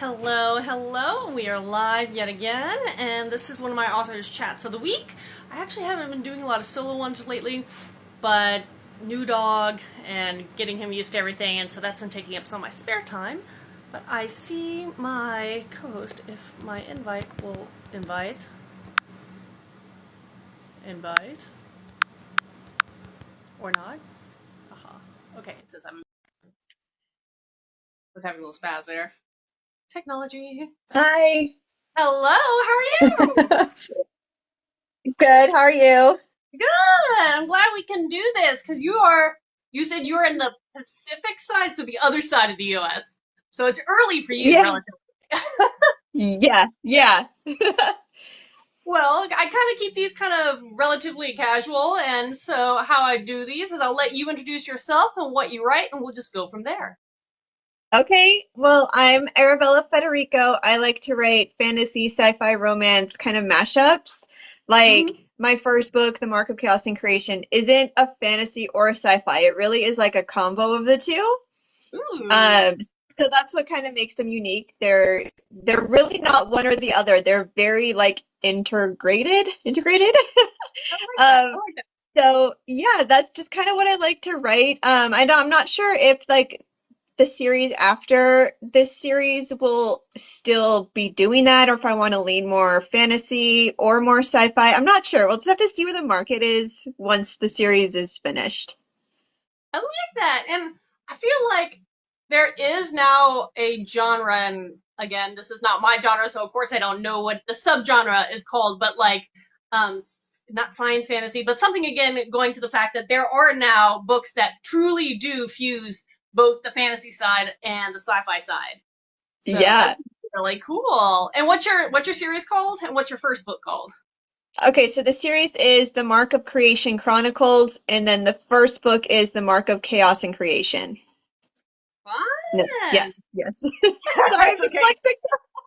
Hello, hello. We are live yet again, and this is one of my authors' chats of the week. I actually haven't been doing a lot of solo ones lately, but new dog and getting him used to everything, and so that's been taking up some of my spare time. But I see my co-host, if my invite will invite, or not. Haha. Okay, it says I'm having a little spaz there. Technology. Hi. Hello, how are you? Good. How are you? Good. I'm glad we can do this because you said you're in the Pacific side, so the other side of the US. So it's early for you, Yeah. relatively. Yeah. Well, I kind of keep these kind of relatively casual, and so how I do these is I'll let you introduce yourself and what you write, and we'll just go from there. Okay. Well, I'm Arabella Federico. I like to write fantasy, sci-fi, romance kind of mashups. Like Hmm. my first book, The Mark of Chaos and Creation, isn't a fantasy or a sci-fi. It really is like a combo of the two. Ooh, Um, so that's what kind of makes them unique. They're really not one or the other. They're very like integrated. I like that. I Um, like that. So yeah, that's just kind of what I like to write. I'm not sure if like the series after this series will still be doing that, or if I want to lean more fantasy or more sci-fi. I'm not sure. We'll just have to see where the market is once the series is finished. I like that, and I feel like there is now a genre, and again, this is not my genre, so of course I don't know what the subgenre is called, but like, not science fantasy, but something again going to the fact that there are now books that truly do fuse both the fantasy side and the sci-fi side. So that's Yeah. really cool. And what's your series called? And what's your first book called? Okay, so the series is The Mark of Creation Chronicles, and then the first book is The Mark of Chaos and Creation. No, Fun. yes. Sorry, I'm Okay. dyslexic.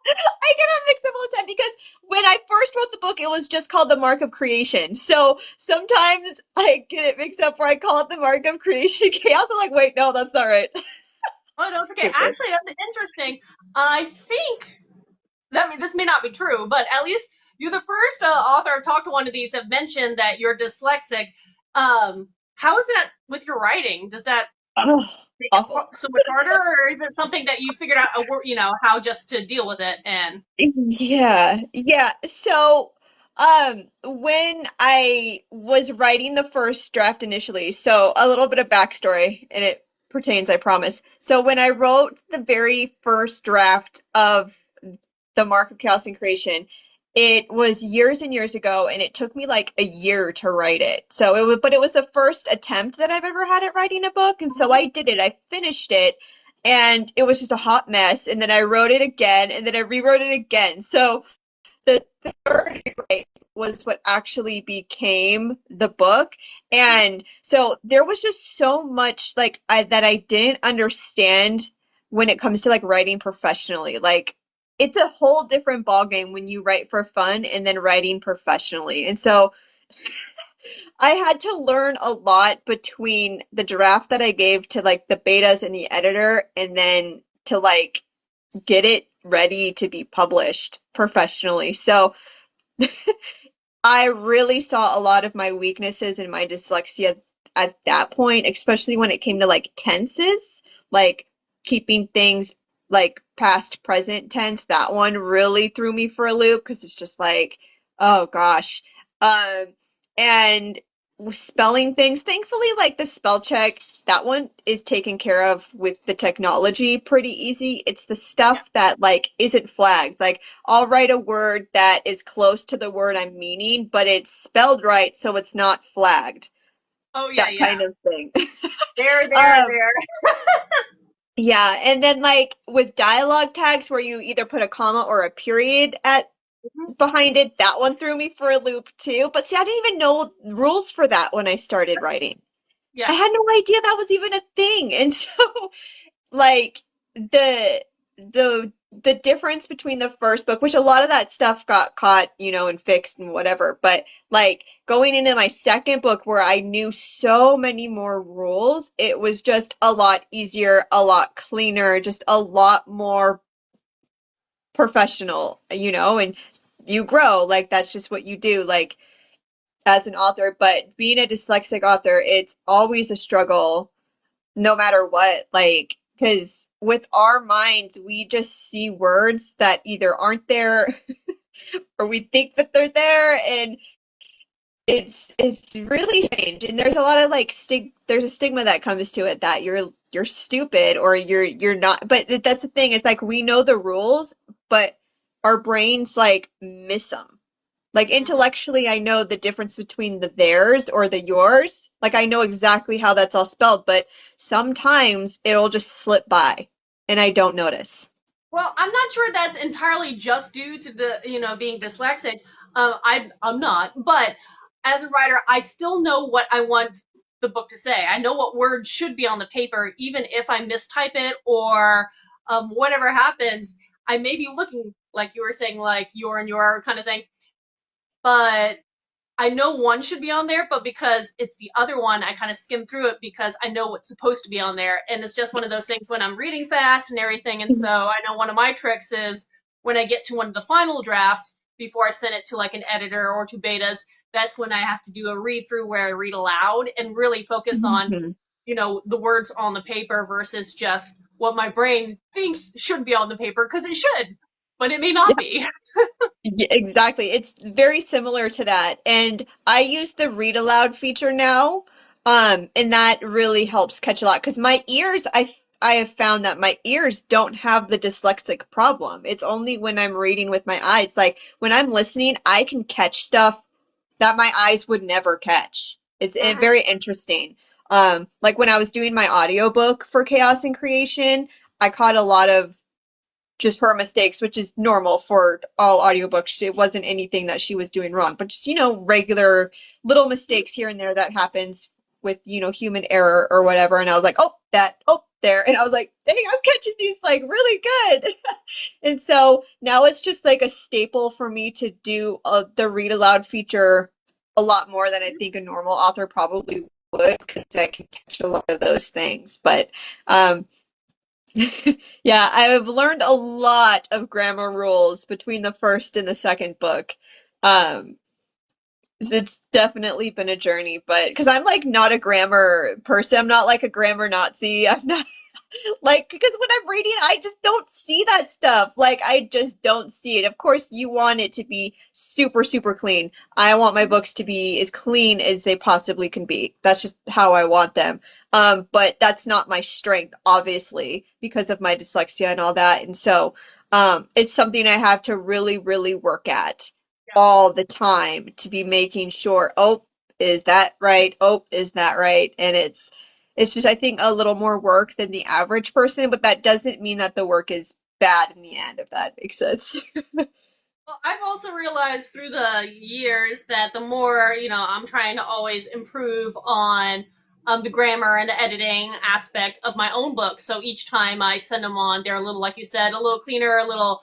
I get them mixed up all the time because when I first wrote the book, it was just called The Mark of Creation. So sometimes I get it mixed up where I call it The Mark of Creation Chaos. I'm like, wait, no, that's not right. Oh, no, it's okay. Stupid. Actually, that's interesting. I think this may not be true, but at least you're the first author I've talked to one of these have mentioned that you're dyslexic. How is that with your writing? Does that Oh, make it awful. so much harder, or is it something that you figured out, how just to deal with it? And Yeah. So, when I was writing the first draft initially, so a little bit of backstory, and it pertains, I promise. So when I wrote the very first draft of The Mark of Chaos and Creation, it was years and years ago, and it took me like a year to write it. But it was the first attempt that I've ever had at writing a book, and so I did it. I finished it, and it was just a hot mess. And then I wrote it again, and then I rewrote it again. So the third rewrite was what actually became the book. And so there was just so much that I didn't understand when it comes to like writing professionally. Like it's a whole different ballgame when you write for fun and then writing professionally. And so I had to learn a lot between the draft that I gave to like the betas and the editor and then to like get it ready to be published professionally. So I really saw a lot of my weaknesses in my dyslexia at that point, especially when it came to like tenses, like keeping things like past present tense. That one really threw me for a loop because it's just like, oh gosh. Um, and spelling things, thankfully, like the spell check, that one is taken care of with the technology pretty easy. It's the yeah. stuff that like isn't flagged. Like I'll write a word that is close to the word I'm meaning, but it's spelled right, so it's not flagged. Oh yeah, That yeah. kind of thing. Um, There. yeah, and then like with dialogue tags where you either put a comma or a period at Mhm. behind it, that one threw me for a loop too. But see, I didn't even know rules for that when I started writing. I Yeah. had no idea that was even a thing. And so like the difference between the first book, which a lot of that stuff got caught, and fixed and whatever, but like going into my second book where I knew so many more rules, it was just a lot easier, a lot cleaner, just a lot more professional, and you grow. Like that's just what you do, like as an author. But being a dyslexic author, it's always a struggle no matter what. Like, because with our minds, we just see words that either aren't there or we think that they're there, and it's really strange. And there's a lot of like there's a stigma that comes to it that you're stupid or you're not. But that's the thing. It's like we know the rules, but our brains like miss them. Like intellectually, I know the difference between the theirs or the yours. Like I know exactly how that's all spelled, but sometimes it'll just slip by and I don't notice. Well, I'm not sure that's entirely just due to the, being dyslexic. I'm not, but as a writer, I still know what I want the book to say. I know what words should be on the paper, even if I mistype it or whatever happens. I may be looking like you were saying, like your kind of thing, but I know one should be on there, but because it's the other one, I kind of skim through it because I know what's supposed to be on there. And it's just one of those things when I'm reading fast and everything. And so I know one of my tricks is when I get to one of the final drafts, before I send it to like an editor or to betas, that's when I have to do a read through where I read aloud and really focus on, Mhm. the words on the paper versus just what my brain thinks should be on the paper because it should, but it may not be. Yeah, exactly. It's very similar to that. And I use the read aloud feature now. And that really helps catch a lot because my ears, I have found that my ears don't have the dyslexic problem. It's only when I'm reading with my eyes. Like when I'm listening, I can catch stuff that my eyes would never catch. It's very interesting. Like when I was doing my audiobook for Chaos and Creation, I caught a lot of just her mistakes, which is normal for all audiobooks. It wasn't anything that she was doing wrong, but just, regular little mistakes here and there that happens with, human error or whatever. And I was like, oh, there. And I was like, dang, I'm catching these like really good. And so now it's just like a staple for me to do the read aloud feature a lot more than I think a normal author probably would because I can catch a lot of those things. But um, yeah, I've learned a lot of grammar rules between the first and the second book. Um, it's definitely been a journey, but because I'm like not a grammar person, I'm not like a grammar Nazi. I'm not like, because when I'm reading, I just don't see that stuff. Like, I just don't see it. Of course, you want it to be super, super clean. I want my books to be as clean as they possibly can be. That's just how I want them. But that's not my strength, obviously, because of my dyslexia and all that. And so, it's something I have to really, really work at all the time to be making sure, oh, is that right? Oh, is that right? And it's just, I think, a little more work than the average person, but that doesn't mean that the work is bad in the end, if that makes sense. Well, I've also realized through the years that the more, I'm trying to always improve on the grammar and the editing aspect of my own books. So each time I send them on, they're a little, like you said, a little cleaner, a little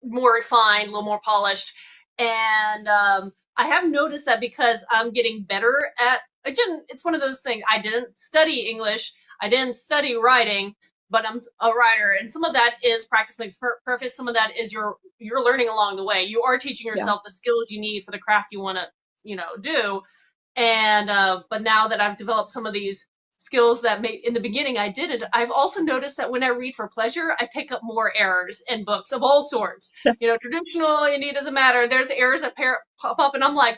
more refined, a little more polished. And I have noticed that because I'm getting better at, it's one of those things, I didn't study English, I didn't study writing, but I'm a writer, and some of that is practice makes perfect. Some of that is you're learning along the way. You are teaching Yeah. yourself the skills you need for the craft you want to, do. And but now that I've developed some of these skills that in the beginning I didn't, I've also noticed that when I read for pleasure, I pick up more errors in books of all sorts. Traditional indie doesn't matter. There's errors that pop up, and I'm like,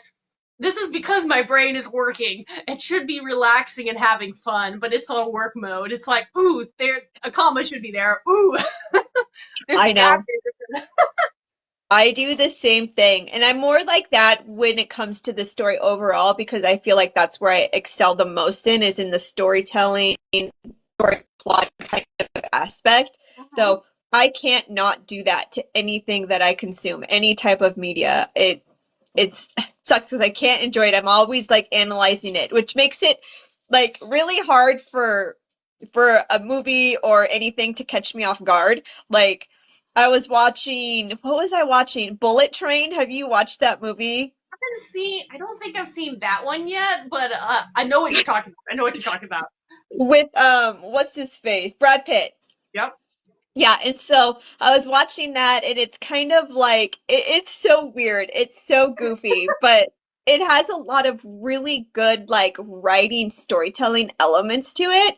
this is because my brain is working. It should be relaxing and having fun, but it's on work mode. It's like, ooh, there a comma should be there. Ooh, there's a I gap know. there. I do the same thing. And I'm more like that when it comes to the story overall because I feel like that's where I excel the most in is in the storytelling, story plot kind of aspect. So I can't not do that to anything that I consume, any type of media. It's sucks because I can't enjoy it. I'm always like analyzing it, which makes it like really hard for a movie or anything to catch me off guard. Like I was watching, what was I watching? Bullet Train. Have you watched that movie? I don't think I've seen that one yet, but I know what you're talking about. I know what you're talking about. With what's his face? Brad Pitt. Yep. Yeah, and so I was watching that, and it's kind of like it's so weird. It's so goofy, but it has a lot of really good like writing, storytelling elements to it.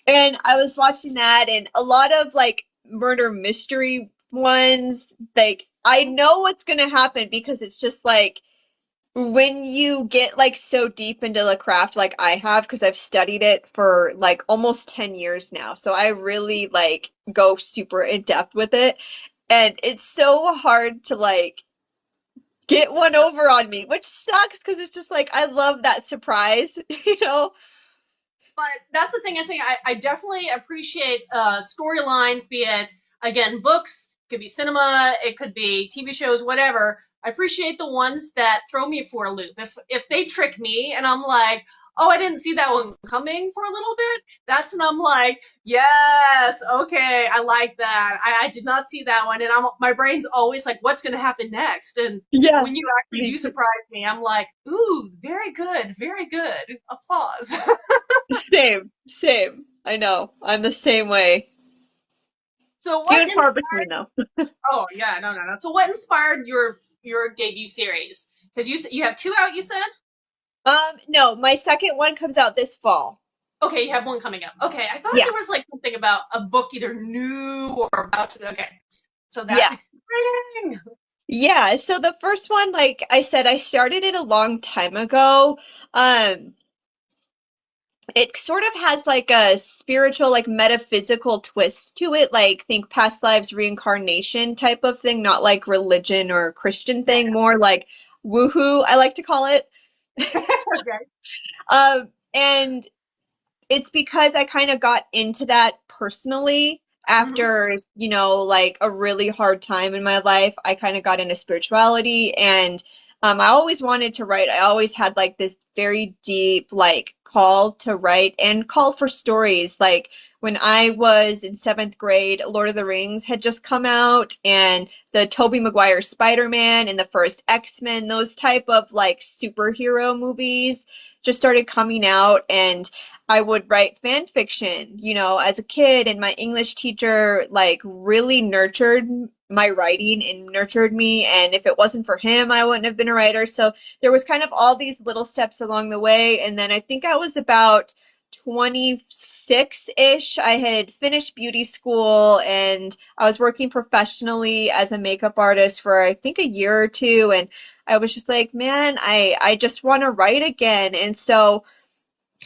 And I was watching that, and a lot of like murder mystery ones, like I know what's gonna happen because it's just like when you get like so deep into the craft like I have, because I've studied it for like almost 10 years now. So I really like go super in depth with it. And it's so hard to like get one over on me, which sucks because it's just like I love that surprise, you know? But that's the thing I say. I definitely appreciate storylines, be it again books, it could be cinema, it could be TV shows, whatever. I appreciate the ones that throw me for a loop. If they trick me and I'm like, oh, I didn't see that one coming for a little bit, that's when I'm like, yes, okay, I like that. I did not see that one, and my brain's always like, what's gonna happen next? And Yeah, when you actually me do too. surprise me, I'm like, ooh, very good, very good. Applause. Same, same. I know. I'm the same way. So Few what and far inspired? between though. Oh yeah, no, no, no. So what inspired your debut series? Because you have two out, you said. No, my second one comes out this fall. Okay, you have one coming up. Okay, I thought Yeah, there was like something about a book either new or about to. Okay, so that's yeah. exciting. Yeah, so the first one, like I said, I started it a long time ago. Um, it sort of has like a spiritual, like metaphysical twist to it, like think past lives reincarnation type of thing, not like religion or Christian Yeah. thing, more like woohoo, I like to call it. Okay. And it's because I kind of got into that personally Mm-hmm. after, like a really hard time in my life. I kind of got into spirituality and I always wanted to write. I always had like this very deep like call to write and call for stories. Like when I was in seventh grade, Lord of the Rings had just come out and the Tobey Maguire Spider-Man and the first X-Men, those type of like superhero movies just started coming out and I would write fan fiction, as a kid, and my English teacher like really nurtured my writing and nurtured me. And if it wasn't for him, I wouldn't have been a writer. So there was kind of all these little steps along the way. And then I think I was about 26-ish. I had finished beauty school and I was working professionally as a makeup artist for I think a year or two. And I was just like, man, I just want to write again. And so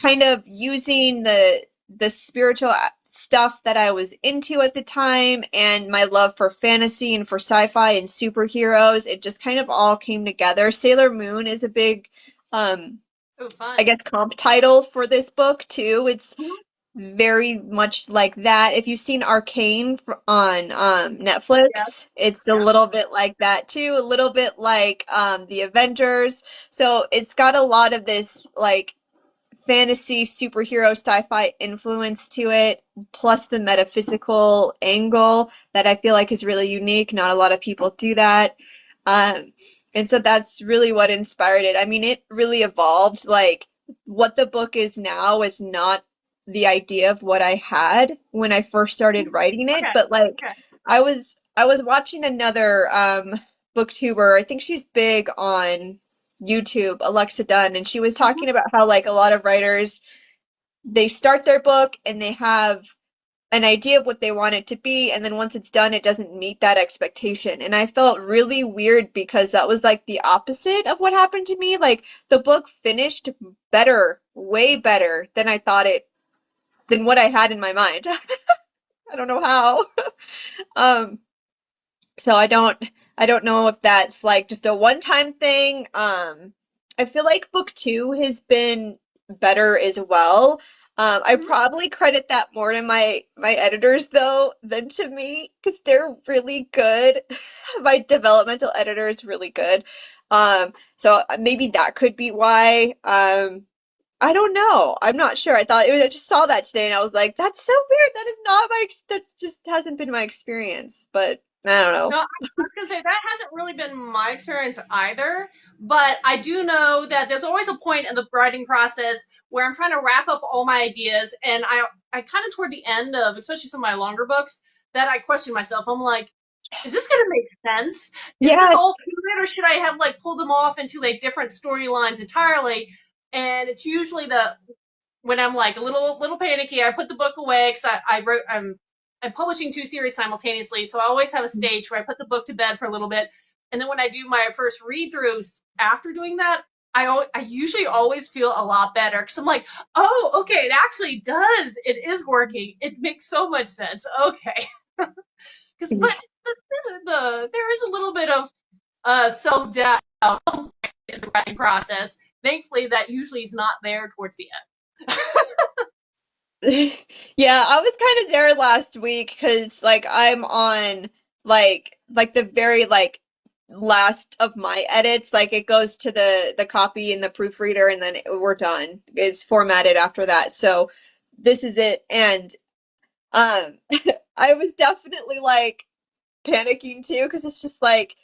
kind of using the spiritual stuff that I was into at the time and my love for fantasy and for sci-fi and superheroes, it just kind of all came together. Sailor Moon is a big Oh, I fun. guess comp title for this book too. It's Mhm. very much like that. If you've seen Arcane on Yeah, Netflix, it's a yeah. little bit like that too, a little bit like the Avengers. So it's got a lot of this like fantasy, superhero, sci-fi influence to it, plus the metaphysical angle that I feel like is really unique. Not a lot of people do that. Um, and so that's really what inspired it. I mean, it really evolved. Like what the book is now is not the idea of what I had when I first started writing it, Okay, but like okay. I was watching another booktuber. I think she's big on YouTube, Alexa Dunn, and she was Hmm. talking about how like a lot of writers they start their book and they have an idea of what they want it to be, and then once it's done, it doesn't meet that expectation. And I felt really weird because that was like the opposite of what happened to me. Like the book finished better, way better than I thought it, than what I had in my mind. I don't know how. Um, So I don't know if that's like just a one-time thing. I feel like book two has been better as well. I Hmm. probably credit that more to my editors though than to me because they're really good. My developmental editor is really good. So maybe that could be why. I don't know. I'm not sure. I just saw that today and I was like, that's so weird. That is not that's just hasn't been my experience. But I don't No, know. I was gonna say that hasn't really been my experience either, but I do know that there's always a point in the writing process where I'm trying to wrap up all my ideas, and I kind of toward the end of, especially some of my longer books, that I question myself. I'm like, is this gonna make sense? Is this Yes. all fluid, or should I have like pulled them off into like different storylines entirely? And it's usually the when I'm like a little panicky, I put the book away because I wrote I'm publishing two series simultaneously, so I always have a stage where I put the book to bed for a little bit, and then when I do my first read throughs after doing that, I usually always feel a lot better because I'm like, oh, okay, it actually does, it is working, it makes so much sense, okay, because but there is a little bit of self doubt in the writing process. Thankfully, that usually is not there towards the end. Yeah, I was kind of there last week because like I'm on like the very like last of my edits. Like it goes to the copy and the proofreader and then we're done. It's formatted after that. So this is it. And um I was definitely like panicking too because it's just like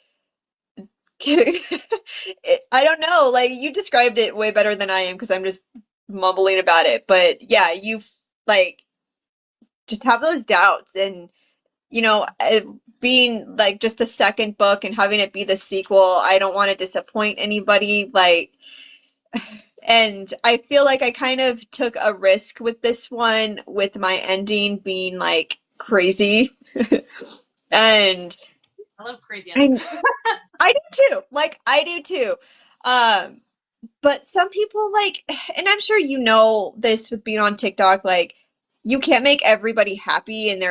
I don't know, like you described it way better than I am because I'm just mumbling about it. But yeah, you've like just have those doubts and being like just the second book and having it be the sequel, I don't want to disappoint anybody like and I feel like I kind of took a risk with this one with my ending being like crazy and I love crazy I endings. I do too. Like I do too. Um but some people like and I'm sure you know this with being on TikTok like you can't make everybody happy and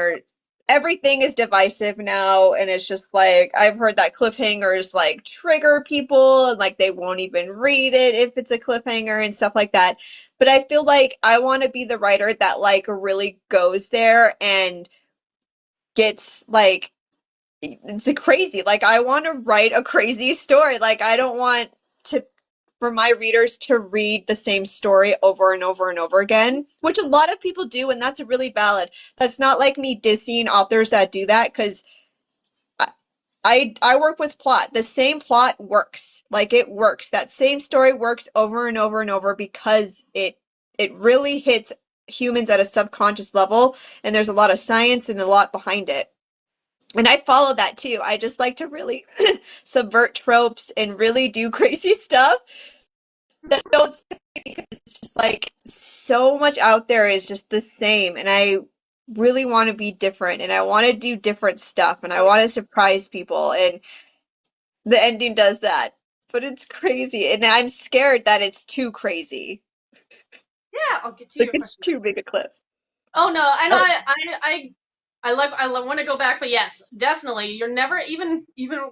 everything is divisive now and it's just like I've heard that cliffhangers like trigger people and like they won't even read it if it's a cliffhanger and stuff like that. But I feel like I want to be the writer that like really goes there and gets like it's crazy. Like I want to write a crazy story. Like I don't want to for my readers to read the same story over and over and over again, which a lot of people do, and that's really valid. That's not like me dissing authors that do that because I work with plot. The same plot works. Like it works. That same story works over and over and over because it really hits humans at a subconscious level, and there's a lot of science and a lot behind it. And I follow that too. I just like to really subvert tropes and really do crazy stuff that don't because it's just like so much out there is just the same. And I really want to be different and I want to do different stuff and I want to surprise people. And the ending does that. But it's crazy. And I'm scared that it's too crazy. Yeah, I'll get to Like your it's question. too big a cliff. Oh no, and Oh, I want to go back, but yes, definitely. You're never even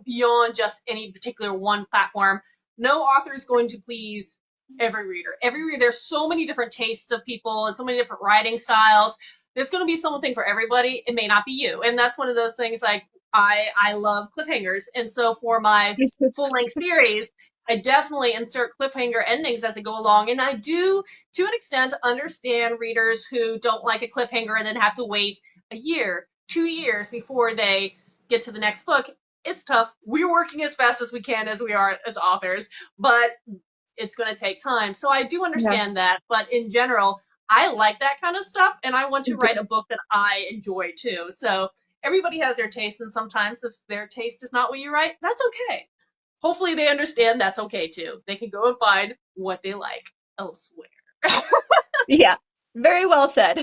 beyond just any particular one platform. No author is going to please every reader. Every reader, there's so many different tastes of people and so many different writing styles. There's going to be something for everybody. It may not be you, and that's one of those things. Like I love cliffhangers, and so for my full length series, I definitely insert cliffhanger endings as I go along, and I do to an extent understand readers who don't like a cliffhanger and then have to wait a year, 2 years before they get to the next book. It's tough. We're working as fast as we can as we are as authors, but it's going to take time. So I do yeah. understand that. But in general, I like that kind of stuff and I want to write a book that I enjoy too. So everybody has their taste, and sometimes if their taste is not what you write, that's okay. Hopefully they understand that's okay too. They can go and find what they like elsewhere. Yeah. Very well said.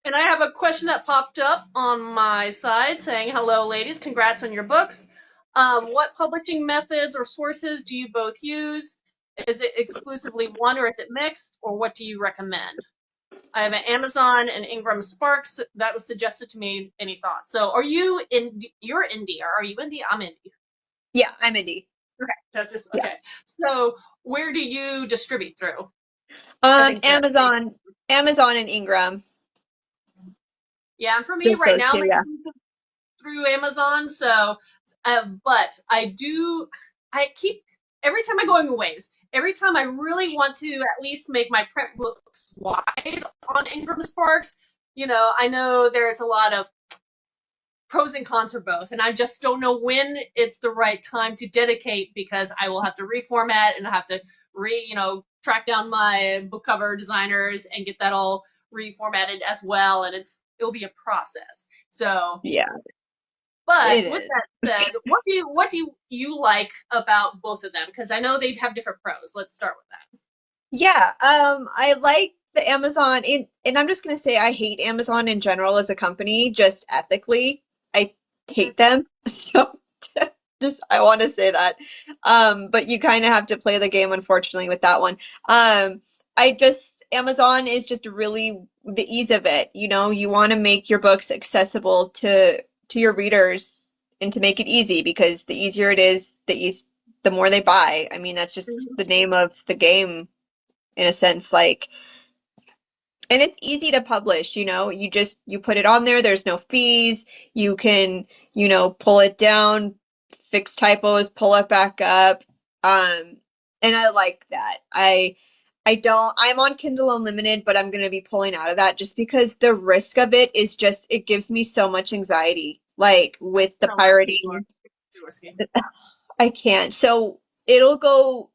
And I have a question that popped up on my side saying, hello, ladies, congrats on your books. What publishing methods or sources do you both use? Is it exclusively one or is it mixed, or what do you recommend? I have an Amazon and Ingram Sparks that was suggested to me. Any thoughts? So are you in, you're indie, or are you indie? I'm indie. Yeah, I'm indie. Okay, that's just, Yeah. okay. So where do you distribute through? I think that, Amazon and Ingram. yeah, and for me Just right those now, two, my yeah. through Amazon. So, but I keep, every time I go in waves, every time I really want to at least make my print books wide on Ingram Sparks, I know there's a lot of pros and cons for both. And I just don't know when it's the right time to dedicate because I will have to reformat and I have to track down my book cover designers and get that all reformatted as well. And it's it'll be a process. So, Yeah, but it with is. that said, what do you like about both of them? Because I know they have different pros. Let's start with that. Yeah, I like the Amazon and I'm just gonna say I hate Amazon in general as a company, just ethically. I hate them. So just I want to say that. But you kind of have to play the game, unfortunately, with that one. I just Amazon is just really the ease of it. You know, you want to make your books accessible to your readers and to make it easy because the easier it is, the more they buy. I mean, that's just Mhm. the name of the game in a sense, like, and it's easy to publish, you know, you put it on there, there's no fees, you can, pull it down, fix typos, pull it back up. Um, and I like that. I'm on Kindle Unlimited, but I'm going to be pulling out of that just because the risk of it is just, it gives me so much anxiety. Like with the Sounds like you are pirating, too risky. I can't. So it'll go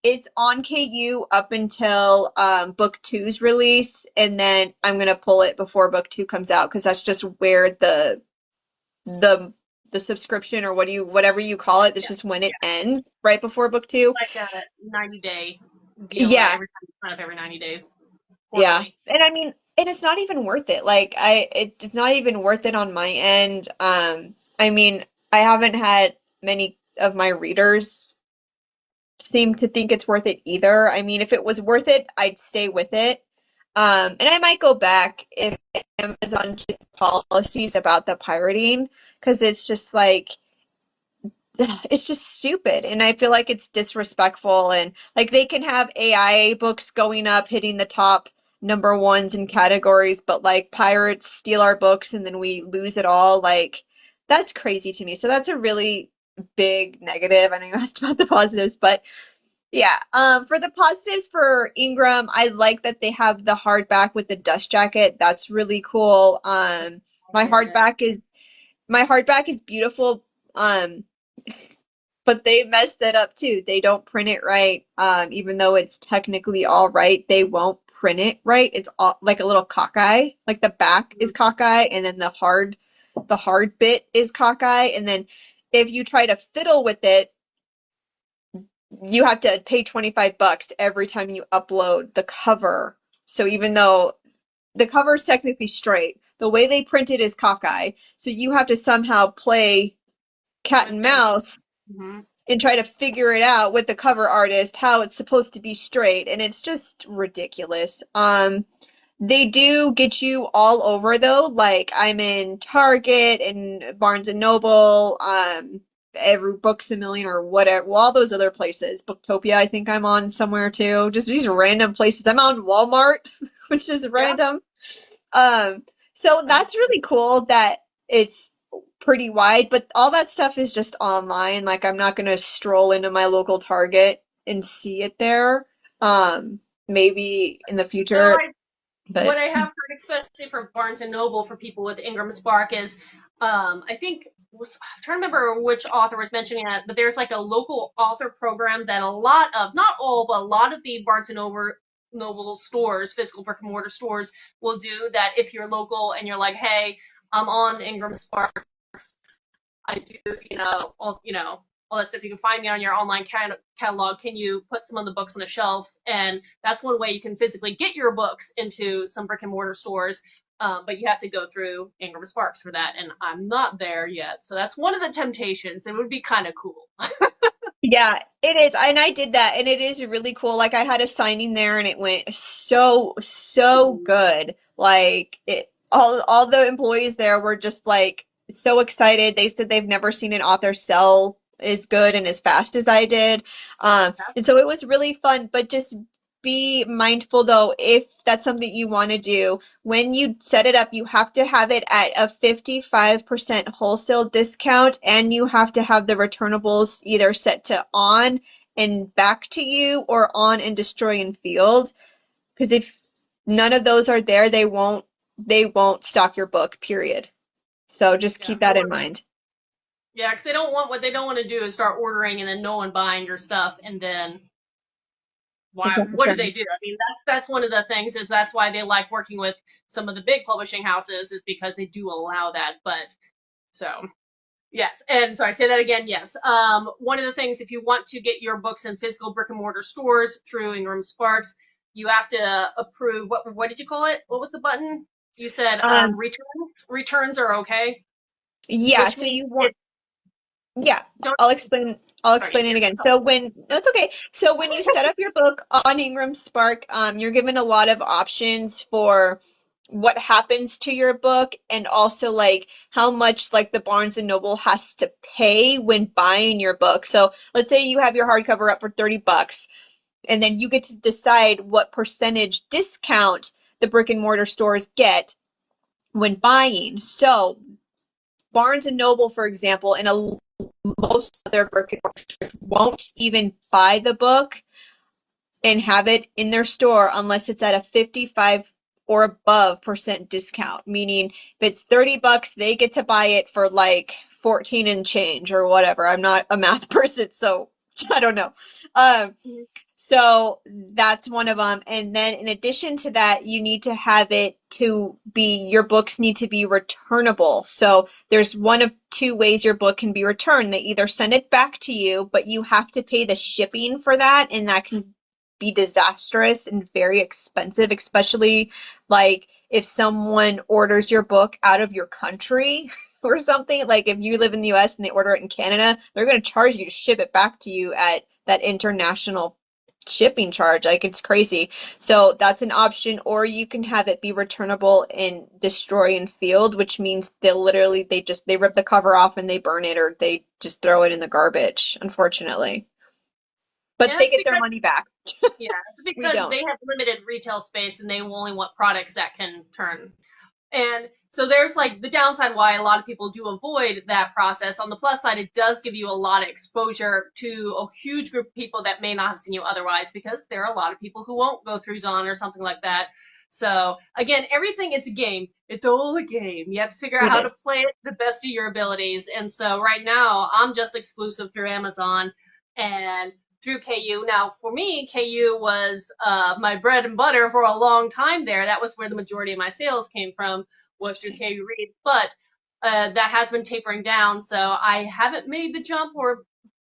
it's on KU up until book two's release, and then I'm gonna pull it before book two comes out because that's just where the the subscription or whatever you call it, that's Yeah, just when it yeah. ends right before book two. Like a 90-day deal where Yeah, every time you sign up every 90 days, yeah. quarterly. And I mean, and it's not even worth it. Like it's not even worth it on my end. I mean, I haven't had many of my readers seem to think it's worth it either. I mean, if it was worth it, I'd stay with it. And I might go back if Amazon changed policies about the pirating, because it's just like it's just stupid, and I feel like it's disrespectful. And like they can have AI books going up, hitting the top number ones in categories, but like pirates steal our books and then we lose it all. Like that's crazy to me. So that's a really big negative. I know you asked about the positives, but yeah, for the positives for Ingram, I like that they have the hardback with the dust jacket. That's really cool. My Very nice. hardback is my hardback is beautiful. Um, but they messed it up too. They don't print it right. Even though it's technically all right, they won't print it right. It's all like a little cockeye. Like the back is cockeye, and then the hard bit is cockeye, and then if you try to fiddle with it, you have to pay $25 every time you upload the cover. So even though the cover is technically straight, the way they print it is cockeye. So you have to somehow play cat and Manipulate. mouse Mm-hmm. and try to figure it out with the cover artist how it's supposed to be straight, and it's just ridiculous. They do get you all over though. Like I'm in Target and Barnes and Noble, every Books a Million or whatever, well, all those other places. Booktopia, I think I'm on somewhere too. Just these random places. I'm on Walmart, which is Yeah. random. Um, so Um, that's really cool that it's pretty wide, but all that stuff is just online. Like I'm not gonna stroll into my local Target and see it there. Maybe in the so future, what but I have heard, especially for Barnes and Noble, for people with Ingram Spark, is I think I'm trying to remember which author was mentioning it, but there's like a local author program that a lot of, not all, but a lot of the Barnes and Noble stores, physical brick and mortar stores, will do that. If you're local and you're like, hey, I'm on Ingram Spark, I do, all that stuff. You can find me on your online catalog. Can you put some of the books on the shelves? And that's one way you can physically get your books into some brick and mortar stores. But you have to go through Ingram Sparks for that, and I'm not there yet. So that's one of the temptations. It would be kind of cool. yeah, it is. And I did that, and it is really cool. Like I had a signing there, and it went so good. Like all the employees there were just like so excited. They said they've never seen an author sell as good and as fast as I did. And so it was really fun. But just be mindful though, if that's something you want to do, when you set it up, you have to have it at a 55% wholesale discount, and you have to have the returnables either set to on and back to you or on and destroy and field. Because if none of those are there, they won't stock your book, period. So just Yeah. keep that in mind. Yeah, because what they don't want to do is start ordering and then no one buying your stuff, and then why, what do they do? I mean, that's one of the things, is that's why they like working with some of the big publishing houses, is because they do allow that. But so yes, and sorry, say that again. Yes, one of the things, if you want to get your books in physical brick and mortar stores through Ingram Sparks, you have to approve. What did you call it? What was the button? You said Um, returns are okay, yeah, which so means you want it Yeah, don't. I'll Sorry, yeah, explain it again. yeah. So when no, it's okay. So when you set up your book on Ingram Spark, you're given a lot of options for what happens to your book, and also like how much like the Barnes and Noble has to pay when buying your book. So let's say you have your hardcover up for $30, and then you get to decide what percentage discount the brick and mortar stores get when buying. So Barnes and Noble, for example, and most of their brick and mortar won't even buy the book and have it in their store unless it's at a 55 or above percent discount. Meaning, if it's $30, they get to buy it for like 14 and change or whatever. I'm not a math person, so I don't know. Um, so that's one of them. And then in addition to that, you need to have it to be, your books need to be returnable. So there's one of two ways your book can be returned. They either send it back to you, but you have to pay the shipping for that, and that can be disastrous and very expensive, especially like if someone orders your book out of your country or something. Like if you live in the US and they order it in Canada, they're going to charge you to ship it back to you at that international shipping charge. Like it's crazy. So that's an option, or you can have it be returnable and destroy in field, which means they rip the cover off and they burn it, or they just throw it in the garbage, unfortunately. But And they it's get their because, money back. yeah, it's We because don't. they have limited retail space and they only want products that can turn. And so there's like the downside why a lot of people do avoid that process. On the plus side, it does give you a lot of exposure to a huge group of people that may not have seen you otherwise, because there are a lot of people who won't go through Zon or something like that. So again, everything, it's a game. It's all a game. You have to figure out It how to is. play it the best of your abilities. And so right now, I'm just exclusive through Amazon and through KU. Now, for me, KU was my bread and butter for a long time there. That was where the majority of my sales came from, was through KU Read. But that has been tapering down, so I haven't made the jump.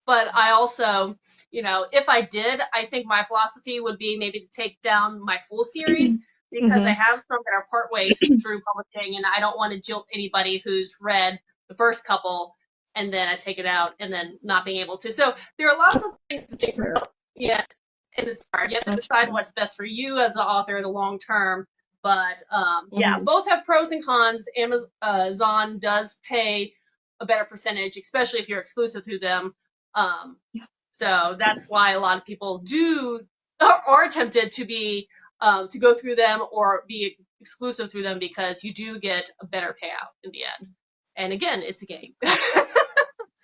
But I also, if I did, I think my philosophy would be maybe to take down my full series, because I Hmm. have some that are part ways through publishing, and I don't want to jilt anybody who's read the first couple and then I take it out and then not being able to. So there are lots of things to That's think true. about. Yeah, and it's hard. You have to That's decide true. what's best for you as the author in the long term. But yeah, Hmm. both have pros and cons. Amazon does pay a better percentage, especially if you're exclusive to them. Um, so that's why a lot of people are tempted to be to go through them or be exclusive through them, because you do get a better payout in the end. And again, it's a game.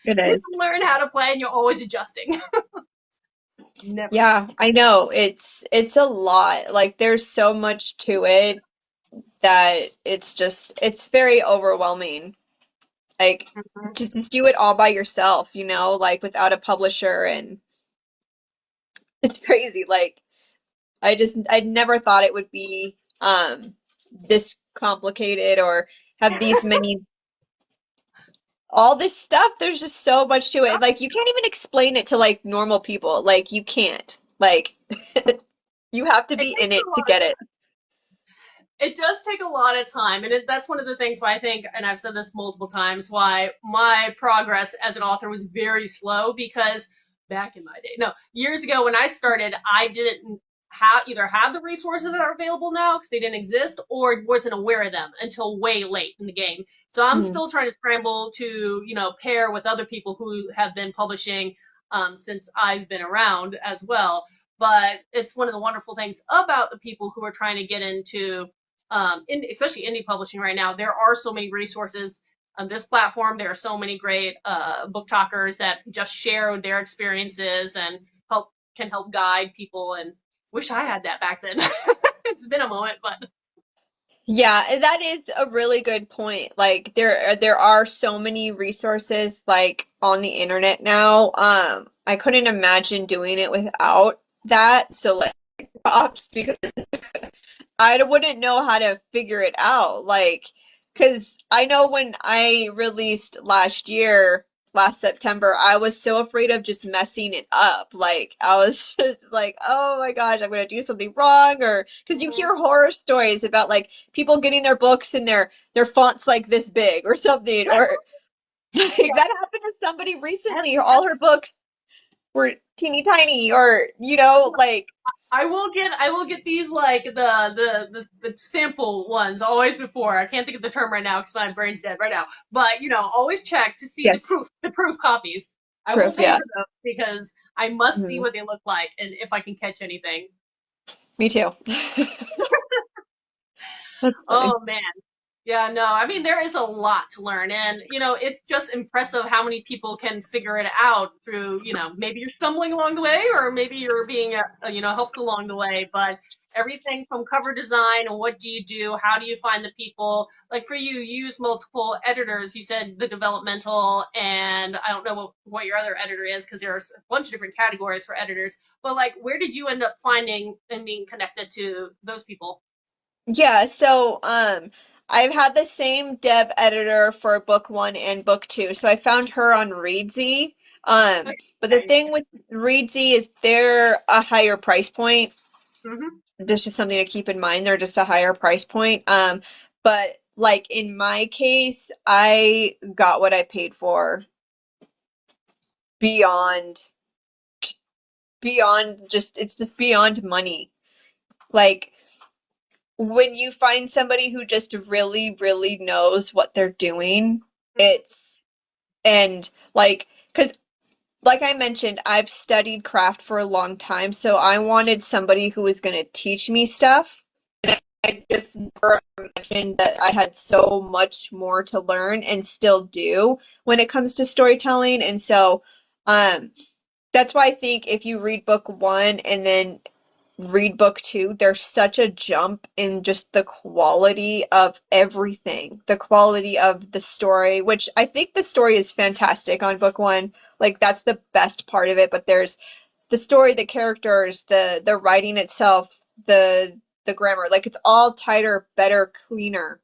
It You is. can learn how to play, and you're always adjusting. Never Yeah, I know. It's a lot. Like there's so much to it that it's very overwhelming. Like stop. just do it all by yourself, like without a publisher, and it's crazy. Like I never thought it would be this complicated, or have these many all this stuff. There's just so much to it. Like you can't even explain it to like normal people. Like you can't. Like you have to It be in takes it a to lot of get it. It does take a lot of time, and that's one of the things why I think, and I've said this multiple times, why my progress as an author was very slow, because back in my day, no, years ago when I started, I didn't either have the resources that are available now because they didn't exist, or wasn't aware of them until way late in the game. So I'm Mhm. still trying to scramble to, pair with other people who have been publishing since I've been around as well. But it's one of the wonderful things about the people who are trying to get into especially indie publishing right now. There are so many resources on this platform. There are so many great book talkers that just share their experiences and can help guide people. And wish I had that back then. It's been a moment, but Yeah, and that is a really good point. Like there are so many resources like on the internet now. I couldn't imagine doing it without. that, so like props because I wouldn't know how to figure it out. Like, because I know when I released last year, last September, I was so afraid of just messing it up. Like, I was just like, oh my gosh, I'm gonna do something wrong, or because you Mhm. hear horror stories about like people getting their books and their fonts like this big or something, or like Yeah, that happened to somebody and recently. All her books were teeny tiny, or like I will get these like the sample ones always before. I can't think of the term right now because my brain's dead right now. But always check to see yes, the proof copies. I will proof, pay yeah. for them because I must see Mhm. what they look like and if I can catch anything. Me too. That's funny. Oh man. Yeah, no, I mean, there is a lot to learn, and it's just impressive how many people can figure it out through, maybe you're stumbling along the way, or maybe you're being, helped along the way. But everything from cover design and what do you do, how do you find the people? Like for you, you use multiple editors. You said the developmental, and I don't know what your other editor is because there's a bunch of different categories for editors. But like, where did you end up finding and being connected to those people? Yeah, so I've had the same dev editor for book one and book two. So I found her on Readsy. But the Okay. thing with Readsy is they're a higher price point. Hmm. That's just something to keep in mind. They're just a higher price point. But like in my case, I got what I paid for beyond beyond just it's just beyond money. Like when you find somebody who just really, really knows what they're doing, it's and like, because like I mentioned, I've studied craft for a long time, so I wanted somebody who was going to teach me stuff. I just never imagined that I had so much more to learn and still do when it comes to storytelling. And so, um, that's why I think if you read book one and then read book two, there's such a jump in just the quality of everything, the quality of the story, which I think the story is fantastic on book one. Like that's the best part of it, but there's the story, the characters, the writing itself, the grammar, like it's all tighter, better, cleaner.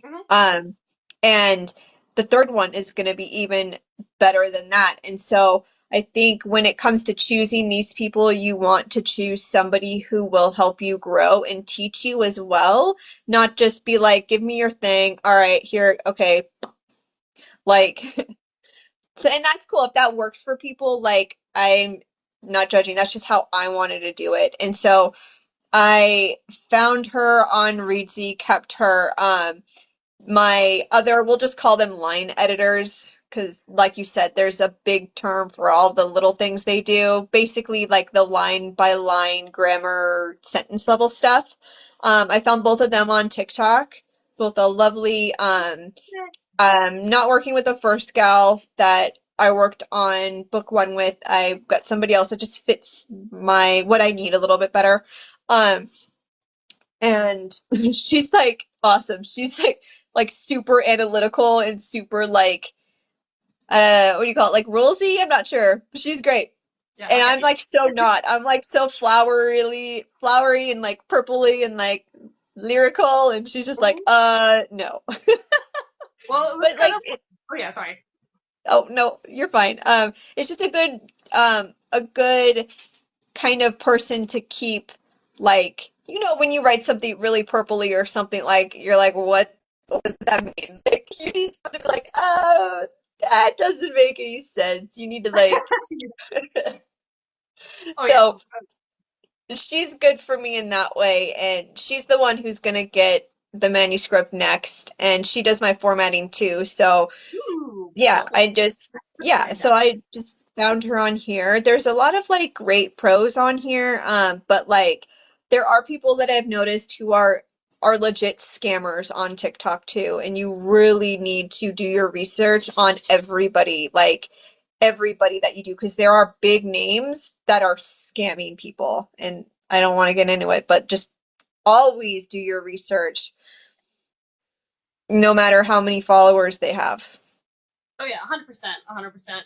Hmm. Um, and the third one is going to be even better than that. And so I think when it comes to choosing these people, you want to choose somebody who will help you grow and teach you as well, not just be like, give me your thing. All right, here, okay. Like, so, and that's cool if that works for people. Like, I'm not judging. That's just how I wanted to do it. And so I found her on Readsy, kept her. My other, we'll just call them line editors, because like you said, there's a big term for all the little things they do. Basically, like the line by line grammar, sentence level stuff. I found both of them on TikTok, both a lovely, not working with the first gal that I worked on book one with. I got somebody else that just fits my what I need a little bit better. Um, and she's like awesome. She's like super analytical and super like what do you call it? Like rulesy? I'm not sure. But she's great. Yeah, And I'm okay. like so not. I'm like so flowery and like purpley and like lyrical and she's just like Mhm. no. Well, it was But kind like of. Oh yeah, sorry. oh no, you're fine. It's just a good kind of person to keep like when you write something really purpley or something like you're like what does that mean? Like you need something to be like, oh, that doesn't make any sense. You need to like Oh yeah. so she's good for me in that way, and she's the one who's gonna get the manuscript next, and she does my formatting too. So Ooh, yeah, cool. so Fantastic. I just found her on here. There's a lot of like great pros on here, but like there are people that I've noticed who are legit scammers on TikTok too, and you really need to do your research on everybody, like everybody that you do, because there are big names that are scamming people, and I don't want to get into it, but just always do your research, no matter how many followers they have. Oh yeah, 100%, 100%.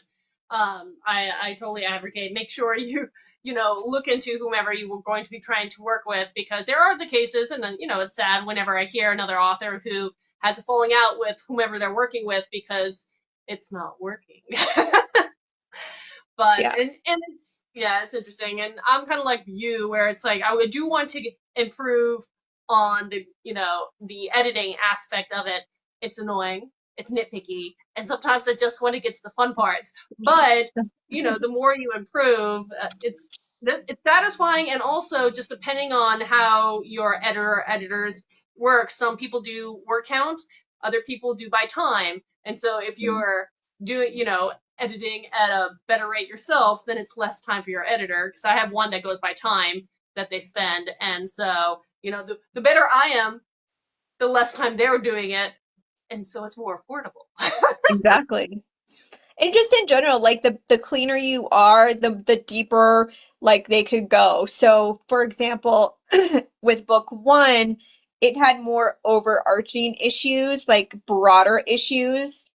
I totally advocate. Make sure you, look into whomever you were going to be trying to work with, because there are the cases, and then, it's sad whenever I hear another author who has a falling out with whomever they're working with because it's not working. But Yeah. and it's, yeah, it's interesting, and I'm kind of like you, where it's like I would do want to improve on the, the editing aspect of it. It's annoying, it's nitpicky, and sometimes I just want to get to the fun parts. But the more you improve, it's satisfying, and also just depending on how your editor or editors work. Some people do word count, other people do by time, and so if you're doing, editing at a better rate yourself, then it's less time for your editor. Because I have one that goes by time that they spend, and so the better I am, the less time they're doing it, and so it's more affordable. Exactly. And just in general, like the cleaner you are, the deeper like they could go. So, for example, with book one, it had more overarching issues, like broader issues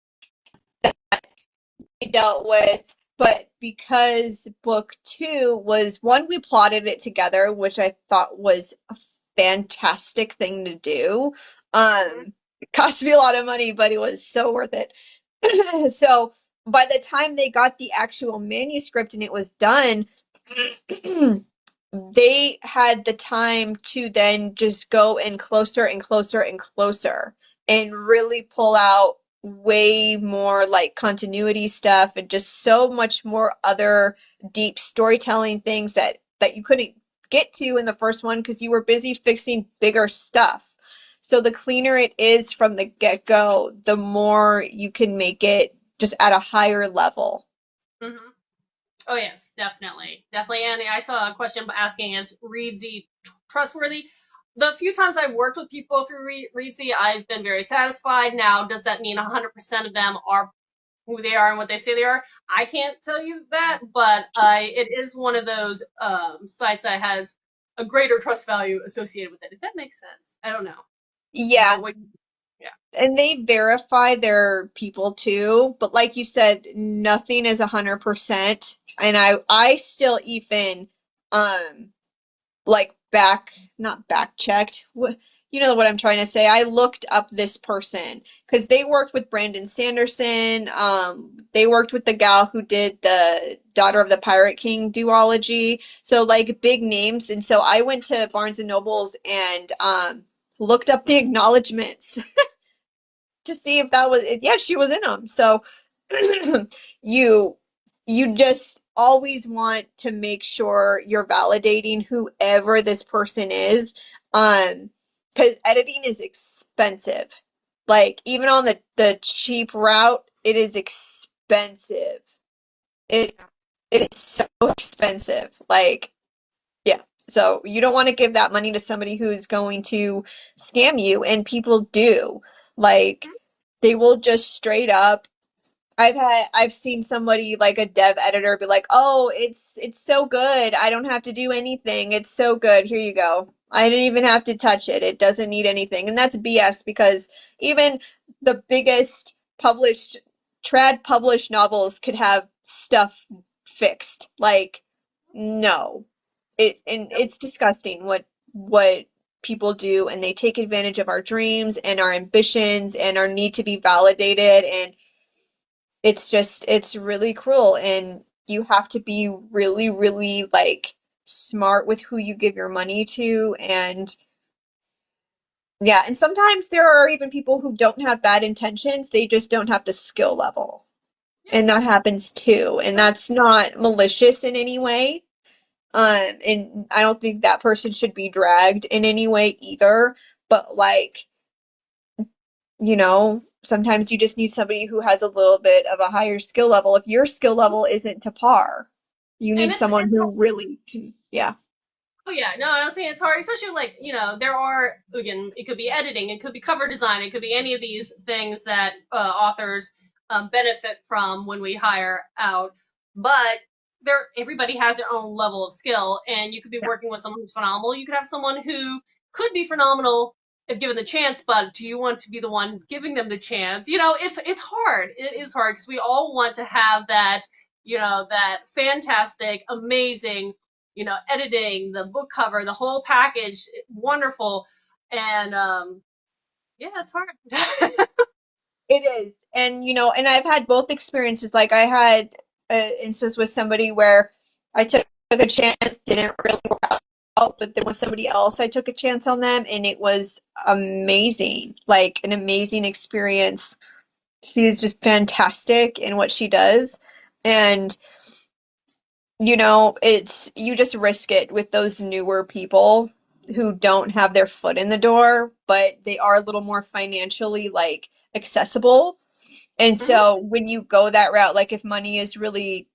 we dealt with. But because book two was one, we plotted it together, which I thought was a fantastic thing to do. It cost me a lot of money, but it was so worth it. So by the time they got the actual manuscript and it was done, they had the time to then just go in closer and closer and closer and really pull out way more like continuity stuff and just so much more other deep storytelling things that you couldn't get to in the first one because you were busy fixing bigger stuff. So the cleaner it is from the get-go, the more you can make it just at a higher level. Hmm. Oh yes, definitely, definitely. And I saw a question asking, is Reedsy trustworthy? The few times I've worked with people through Reedsy, I've been very satisfied. Now, does that mean 100% of them are who they are and what they say they are? I can't tell you that, but it is one of those sites that has a greater trust value associated with it. If that makes sense, I don't know. Yeah, What, yeah. and they verify their people too, but like you said, nothing is 100%. And I still even um like not back checked. You know what I'm trying to say. I looked up this person because they worked with Brandon Sanderson. They worked with the gal who did the Daughter of the Pirate King duology. So like big names. And so I went to Barnes and Nobles and looked up the acknowledgments to see if that was it. Yeah, she was in them. So you you just always want to make sure you're validating whoever this person is. Because editing is expensive. Like even on the cheap route, it is expensive. It it is so expensive. Like yeah. So you don't want to give that money to somebody who's going to scam you, and people do. Like they will just straight up I've seen somebody like a dev editor be like, "Oh, it's so good. I don't have to do anything. It's so good. Here you go. I didn't even have to touch it. It doesn't need anything." And that's BS because even the biggest trad published novels could have stuff fixed. Like, no. It's disgusting what people do, and they take advantage of our dreams and our ambitions and our need to be validated, and it's really cruel, and you have to be really, really like smart with who you give your money to. And yeah, and sometimes there are even people who don't have bad intentions, they just don't have the skill level. Yeah. And that happens too. And that's not malicious in any way. And I don't think that person should be dragged in any way either. But like, sometimes you just need somebody who has a little bit of a higher skill level. If your skill level isn't to par, you And need someone who really can, yeah. oh yeah, no, I was saying it's hard, especially like, there are, again, it could be editing, it could be cover design, it could be any of these things that authors benefit from when we hire out. But everybody has their own level of skill, and you could be working with someone who's phenomenal. You could have someone who could be phenomenal if given the chance, but do you want to be the one giving them the chance? It's hard. It is hard because we all want to have that that fantastic, amazing, editing, the book cover, the whole package, wonderful. And yeah, it's hard. It is. And and I've had both experiences. Like I had an instance with somebody where I took a chance, didn't really work out, but then with somebody else, I took a chance on them and it was amazing. Like an amazing experience. She is just fantastic in what she does. And it's you just risk it with those newer people who don't have their foot in the door, but they are a little more financially like accessible. And Mhm. so when you go that route, like if money is really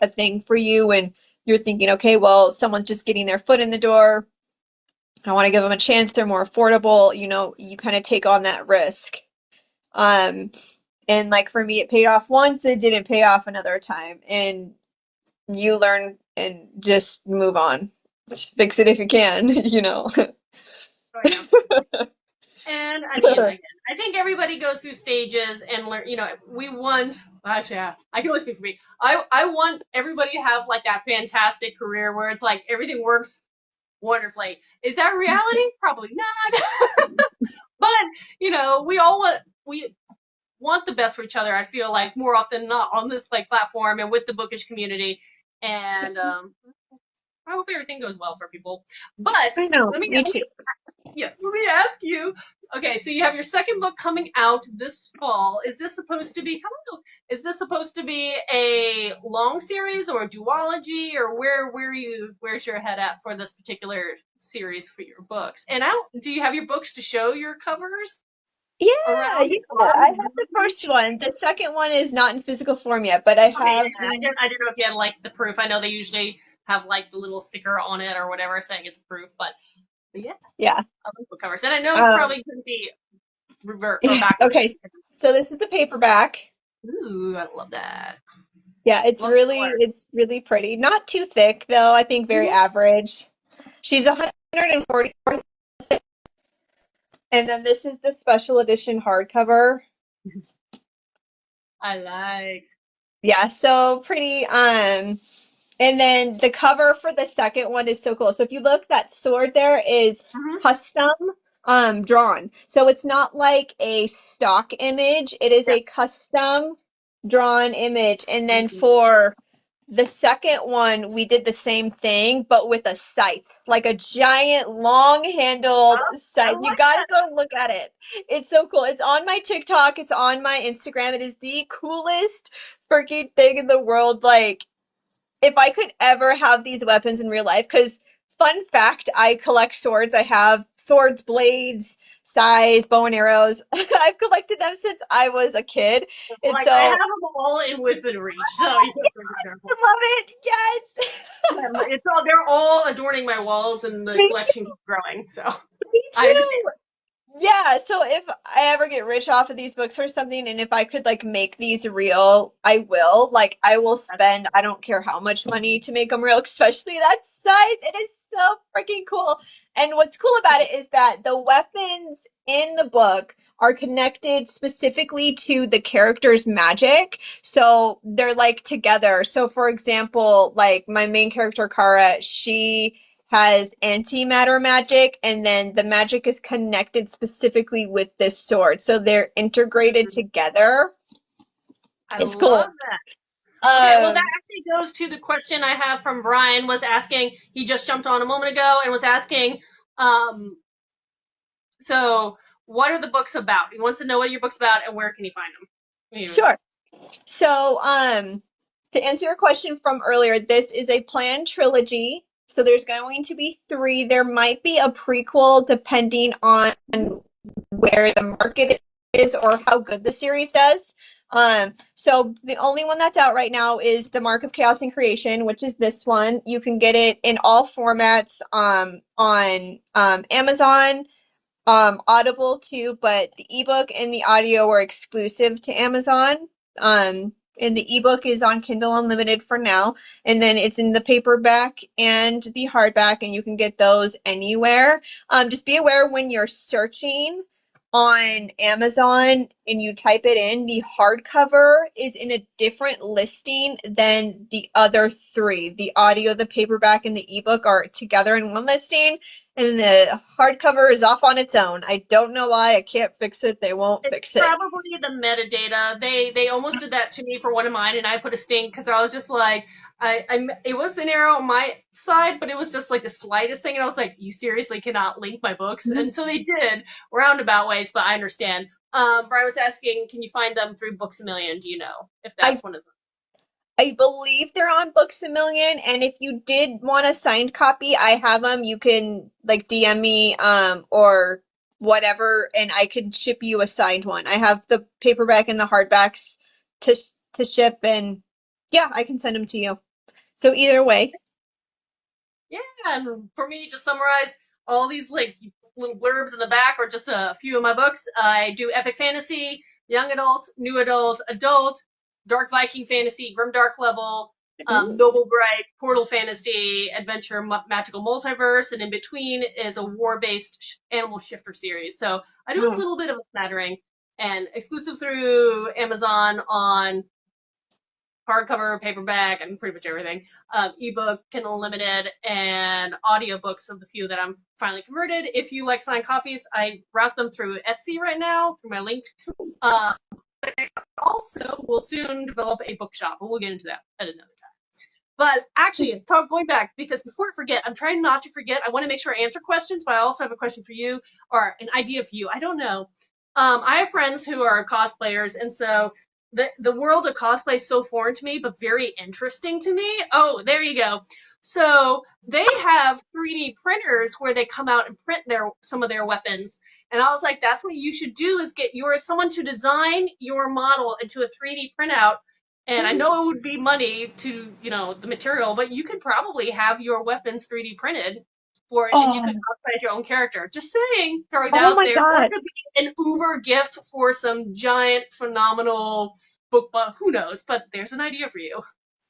a thing for you and you're thinking, okay, well, someone's just getting their foot in the door, I want to give them a chance, they're more affordable, you kind of take on that risk. Um, and like for me, it paid off once, it didn't pay off another time. And you learn and just move on. Just fix it if you can. Oh yeah. And I mean, again, I think everybody goes through stages and learn. We want. Actually, yeah, I can only speak for me. I want everybody to have like that fantastic career where it's like everything works wonderfully. Is that reality? Probably not. But we want the best for each other. I feel like more often than not on this like platform and with the bookish community. And I hope everything goes well for people. But I know, let me me too. yeah, let me ask you. Okay, so you have your second book coming out this fall. Is this supposed to be? Hello. Is this supposed to be a long series or a duology, or where's your head at for this particular series for your books? And do you have your books to show your covers Yeah, around I have the first one. The second one is not in physical form yet, but I Okay, yeah, have the I didn't know if you had like the proof. I know they usually have like the little sticker on it or whatever saying it's proof, but yeah, yeah. I like book covers, and I know it's Um, probably going to be revert or backwards. okay, so this is the paperback. Ooh, I love that. Yeah, it's Love the really art. it's really pretty. Not too thick though. I think very Mhm. average. She's 144, and then this is the special edition hardcover. I like. Yeah, so pretty. And then the cover for the second one is so cool. So if you look, that sword there is Mhm. custom drawn. So it's not like a stock image. It is a Yes. custom drawn image. And then Mhm. for the second one, we did the same thing, but with a scythe, like a giant long-handled I scythe. You like gotta that. go look at it. It's so cool. It's on my TikTok. It's on my Instagram. It is the coolest freaking thing in the world. Like, if I could ever have these weapons in real life, because fun fact, I collect swords. I have swords, blades, scythes, bow and arrows. I've collected them since I was a kid. And Like I have so them all in within reach, so you have to be I careful. love it. Yes. Yeah, they're all adorning my walls, and the Me collection too. keeps growing. So Me I understand. too. Yeah, so if I ever get rich off of these books or something, and if I could like make these real, I will. Like I will spend, I don't care how much money to make them real, especially that scythe. It is so freaking cool. And what's cool about it is that the weapons in the book are connected specifically to the character's magic. So they're like together. So for example, like my main character, Kara, she has antimatter magic, and then the magic is connected specifically with this sword. So they're integrated together. I It's love cool. that. Okay, well, that Um, actually goes to the question I have from Brian. Was asking. He just jumped on a moment ago and was asking. Um, so what are the books about? He wants to know what your book's about and where can he find them. Anyways, sure. So, to answer your question from earlier, this is a planned trilogy. So there's going to be three. There might be a prequel depending on where the market is or how good the series does. So the only one that's out right now is The Mark of Chaos and Creation, which is this one. You can get it in all formats on Amazon, Audible too, but the ebook and the audio are exclusive to Amazon. And the ebook is on Kindle Unlimited for now, and then it's in the paperback and the hardback, and you can get those anywhere. Just be aware when you're searching. on Amazon and you type it in, the hardcover is in a different listing than the other three. The audio, the paperback, and the ebook are together in one listing, and the hardcover is off on its own. I don't know why. I can't fix it. They won't It's fix it. probably the metadata. They almost did that to me for one of mine, and I put a stink because I was just like, it was an error on my side, but it was just like the slightest thing, and I was like, you seriously cannot link my books, and so they did roundabout ways, but I understand. Brian was asking, can you find them through Books a Million? Do you know if I that's one of them? I believe they're on Books a Million, and if you did want a signed copy, I have them. You can like DM me or whatever, and I could ship you a signed one. I have the paperback and the hardbacks to to ship, and yeah, I can send them to you. So either way, Yeah, and for me, to summarize all these like little blurbs in the back or just a few of my books, I do epic fantasy, young adult, new adult, adult, dark Viking fantasy, grimdark level, ooh, noble bright, portal fantasy, adventure, magical multiverse, and in between is a war-based animal shifter series. So I do a mm, little bit of a smattering, and exclusive through Amazon on hardcover, paperback, and pretty much everything. Ebook, Kindle Unlimited, and audiobooks of the few that I'm finally converted. If you like signed copies, I route them through Etsy right now through my link. Uh, also, we'll soon develop a bookshop, but we'll get into that at another time. But actually, going back, because before I forget, I'm trying not to forget. I want to make sure I answer questions, but I also have a question for you or an idea for you. I don't know. I have friends who are cosplayers, and so the world of cosplay is so foreign to me, but very interesting to me. Oh, there you go. So they have 3D printers where they come out and print some of their weapons. And I was like, that's what you should do is get someone to design your model into a 3D printout. And I know it would be money to, the material, but you could probably have your weapons 3D printed for it and you could oh, customize your own character. Just saying, throwing it oh out my there. Or it God, could be an uber gift for some giant, phenomenal book buff. Who knows? But there's an idea for you.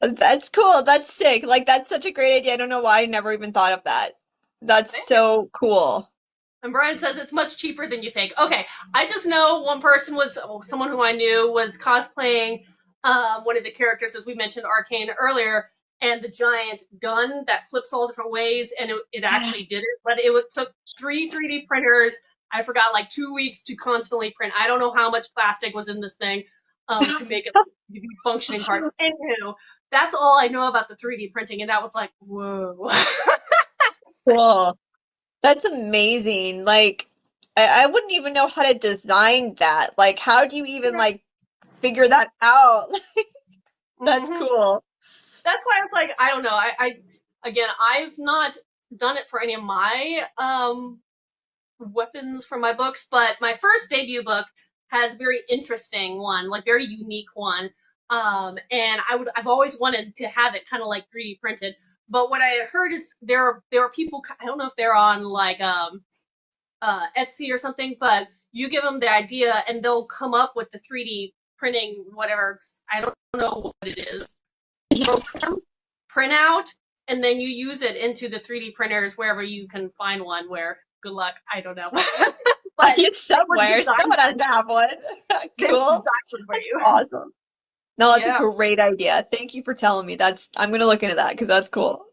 that's cool. That's sick. Like that's such a great idea. I don't know why I never even thought of that. That's Thank you. so cool. And Brian says it's much cheaper than you think. Okay, I just know one person someone who I knew was cosplaying one of the characters, as we mentioned, Arcane earlier, and the giant gun that flips all different ways, and it Yeah. actually did it. But it took three 3D printers. I forgot like 2 weeks to constantly print. I don't know how much plastic was in this thing to make it to be functioning parts. Anywho, that's all I know about the 3D printing, and that was like, whoa. Cool. That's amazing. Like, I wouldn't even know how to design that. Like, how do you even like figure that out? That's hmm cool. That's why I was like, I don't know. Again, I've not done it for any of my weapons for my books, but my first debut book has a very interesting one, like very unique one. And I've always wanted to have it kind of like 3D printed. But what I heard is there are people, I don't know if they're on like Etsy or something, but you give them the idea and they'll come up with the 3D printing whatever. I don't know what it is program printout, and then you use it into the 3D printers wherever you can find one. Where good luck, I don't know, but He's they would somewhere. design Someone has one. to have one. They would Cool. design one for That's you. awesome. No, that's a Yeah, great idea. Thank you for telling me. I'm gonna look into that because that's cool.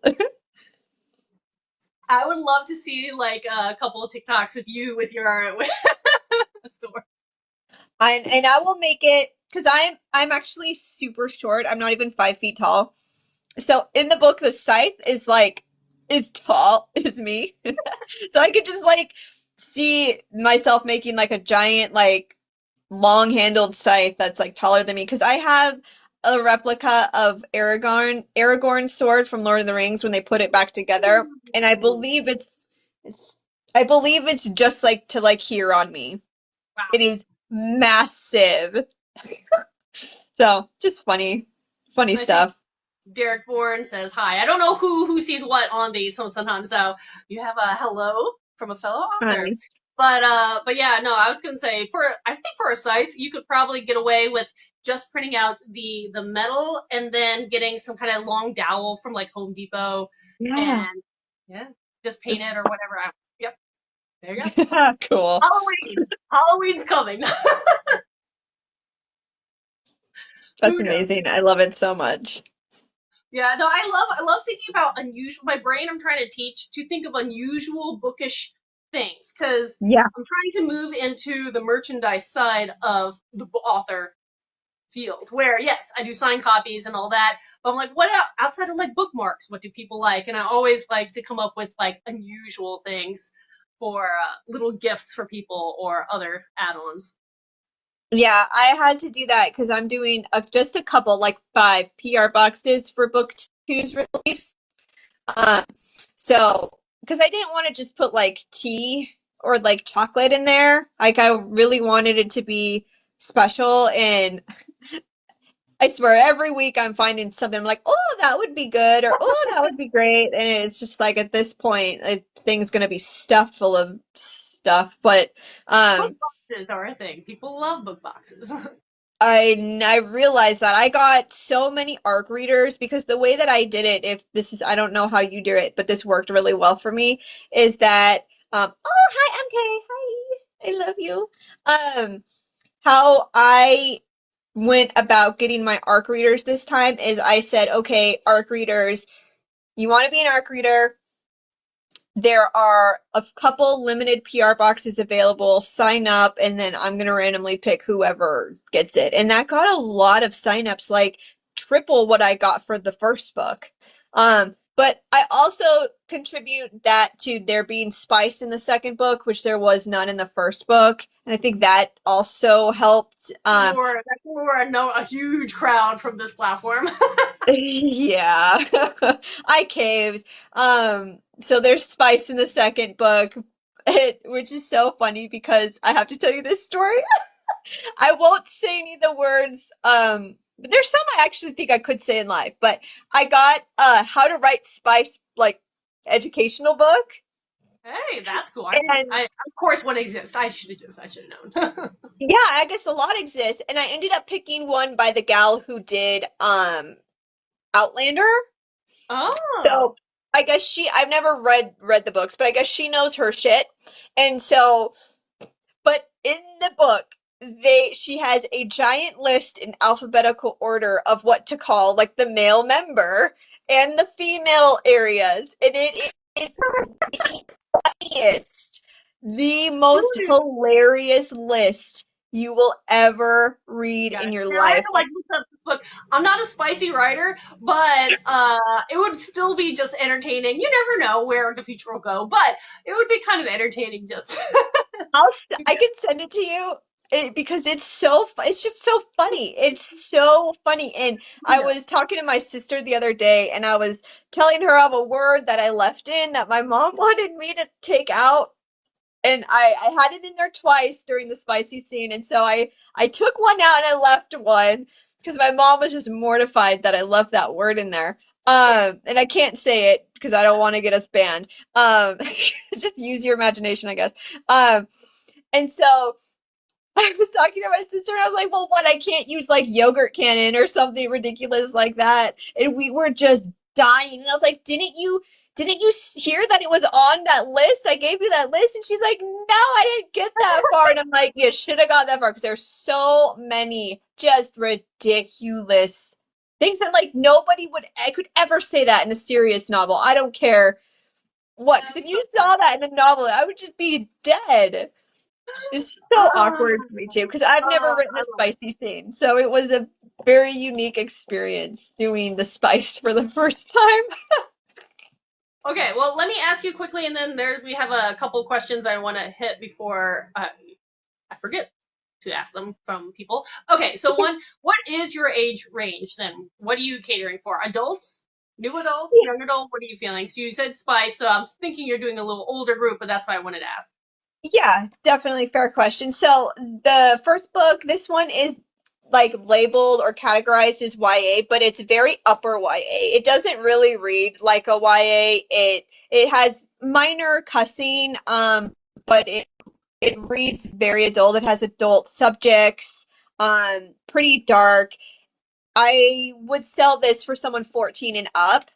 I would love to see like a couple of TikToks with you with your with store. And I will make it because I'm actually super short. I'm not even 5 feet tall. So in the book, the scythe is like is tall as me. So I could just like see myself making like a giant like long-handled scythe that's like taller than me because I have a replica of Aragorn's sword from Lord of the Rings when they put it back together, and it's I believe it's just like to like here on me. Wow. It is massive. So just funny I see stuff. Derek Bourne says hi. I don't know who sees what on these so sometimes. So you have a hello from a fellow author. Hi. But yeah, no, I was gonna say I think for a scythe you could probably get away with just printing out the metal and then getting some kind of long dowel from like Home Depot Yeah. and yeah, just paint it or whatever. Yep. There you go. Cool. Halloween. Halloween's coming. That's Who knew? amazing. I love it so much. Yeah, no, I love thinking about unusual. My brain, I'm trying to teach to think of unusual bookish things because Yeah. I'm trying to move into the merchandise side of the author field where yes, I do sign copies and all that, but I'm like, what outside of like bookmarks? What do people like? And I always like to come up with like unusual things for little gifts for people or other add-ons. Yeah, I had to do that because I'm doing just a couple, like 5 PR boxes for book two's release. Um, so, because I didn't want to just put like tea or like chocolate in there. Like, I really wanted it to be special. And I swear, every week I'm finding something. I'm like, oh, that would be good, or oh, that would be great. And it's just like at this point, thing's gonna be stuffed full of stuff. But Book um, boxes are a thing. People love book boxes. I realized that I got so many ARC readers because the way that I did it, if this is, I don't know how you do it, but this worked really well for me, is that oh, hi MK, hi, I love you. Um, how I went about getting my ARC readers this time is I said, okay, ARC readers, you want to be an ARC reader? There are a couple limited PR boxes available. Sign up, and then I'm gonna randomly pick whoever gets it. And that got a lot of signups, like triple what I got for the first book. But I also contribute that to there being spice in the second book, which there was none in the first book. And I think that also helped. That lure a huge crowd from this platform. Yeah, I caved. So there's spice in the second book, which is so funny because I have to tell you this story. I won't say any of the words. But there's some I actually think I could say in live, but I got How to Write Spice like educational book, Hey, that's cool. and Of course one exists. I should have known. yeah, I guess a lot exists, and I ended up picking one by the gal who did Outlander. Oh, So I guess I've never read the books, but I guess she knows her shit. And so, but in the book, she has a giant list in alphabetical order of what to call like the male member and the female areas. And it is the funniest, the most dude, hilarious list you will ever read got in it. your Now I have life. to like look up this book. I'm not a spicy writer, but it would still be just entertaining. You never know where the future will go, but it would be kind of entertaining just. I can send it to you because it's just so funny. It's so funny. And I Yeah. was talking to my sister the other day and I was telling her of a word that I left in that my mom wanted me to take out. And I had it in there twice during the spicy scene. And so I took one out and I left one because my mom was just mortified that I left that word in there. And I can't say it because I don't want to get us banned. Just use your imagination, I guess. And so I was talking to my sister and I was like, well, what? I can't use like yogurt cannon or something ridiculous like that. And we were just dying. And I was like, didn't you hear that it was on that list? I gave you that list. And she's like, no, I didn't get that far. And I'm like, you should have got that far because there's so many just ridiculous things that like nobody I could ever say that in a serious novel. I don't care what, because if That's you so saw that in a novel, I would just be dead. It's so uh, awkward for me too, because I've never written I a love it. spicy scene. So it was a very unique experience doing the spice for the first time. Okay, well, let me ask you quickly, and then we have a couple questions I want to hit before I forget to ask them from people. Okay, so what is your age range then? What are you catering for? Adults? New adults? Young adult? What are you feeling? So you said spice, so I'm thinking you're doing a little older group, but that's why I wanted to ask. Yeah, definitely fair question. So the first book, this one is like labeled or categorized as YA, but it's very upper YA. It doesn't really read like a YA. It has minor cussing, but it reads very adult. It has adult subjects, pretty dark. I would sell this for someone 14 and up.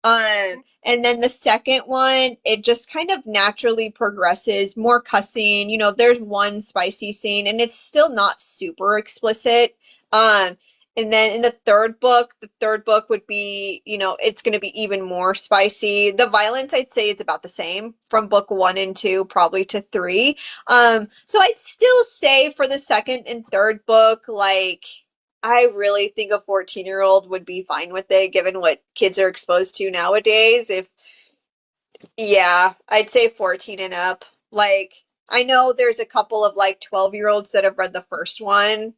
And then the second one, it just kind of naturally progresses, more cussing. There's one spicy scene, and it's still not super explicit. Um, and then in the third book would be, it's going to be even more spicy. The violence, I'd say, is about the same from book one and two, probably to three. So I'd still say for the second and third book, like, I really think a 14-year-old would be fine with it, given what kids are exposed to nowadays. Yeah, I'd say 14 and up. Like, I know there's a couple of like 12-year-olds that have read the first one,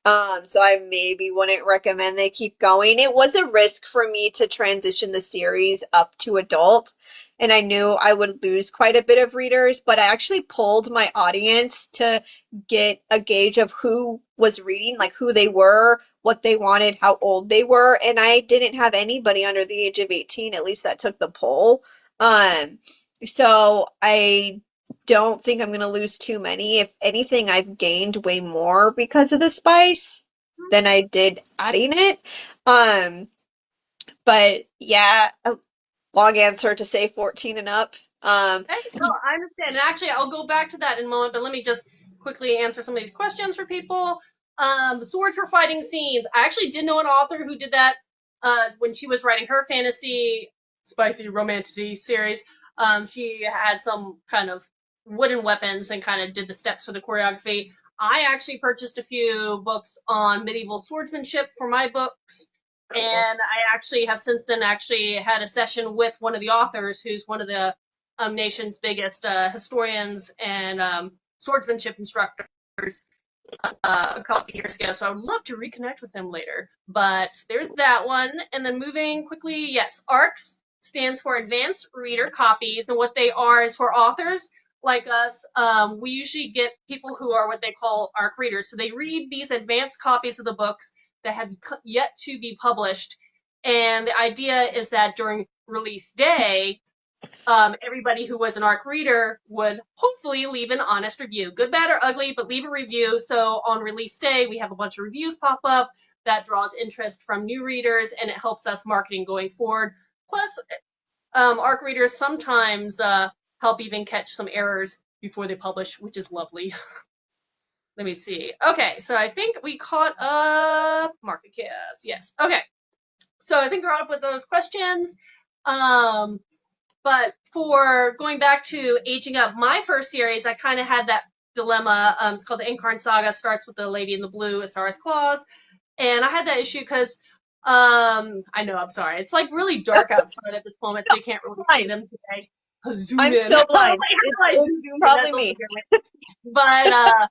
so I maybe wouldn't recommend they keep going. It was a risk for me to transition the series up to adult, and I knew I would lose quite a bit of readers, but I actually polled my audience to get a gauge of who was reading, like who they were, what they wanted, how old they were, and I didn't have anybody under the age of 18, at least that took the poll. Um, so I don't think I'm going to lose too many. If anything, I've gained way more because of the spice than I did adding it. Um, but yeah, a long answer to say 14 and up. Hey, no, I understand. And actually, I'll go back to that in a moment, but let me just quickly answer some of these questions for people. Swords for fighting scenes. I actually did know an author who did that when she was writing her fantasy, spicy romantasy series. She had some kind of wooden weapons and kind of did the steps for the choreography. I actually purchased a few books on medieval swordsmanship for my books. And I actually have since then actually had a session with one of the authors who's one of the nation's biggest historians and swordsmanship instructors a couple of years ago. So I would love to reconnect with him later. But there's that one. And then moving quickly, yes, ARCs stands for Advanced Reader Copies. And what they are is for authors like us. We usually get people who are what they call ARC readers. So they read these advanced copies of the books that have yet to be published. And the idea is that during release day, everybody who was an ARC reader would hopefully leave an honest review. Good, bad, or ugly, but leave a review. So on release day, we have a bunch of reviews pop up that draws interest from new readers, and it helps us marketing going forward. Plus, ARC readers sometimes help even catch some errors before they publish, which is lovely. Let me see. Okay, so I think we caught up MarketCast. Yes. Okay. So I think we're up with those questions. But for going back to aging up, my first series, I kind of had that dilemma. It's called the Incarn Saga. Starts with the Lady in the Blue, Asara's Claws, and I had that issue because I know, I'm sorry, it's like really dark outside at this moment, so you can't really see them today. Zoom I'm in. so blind. Like, It's zoom in, probably that's also me. good. But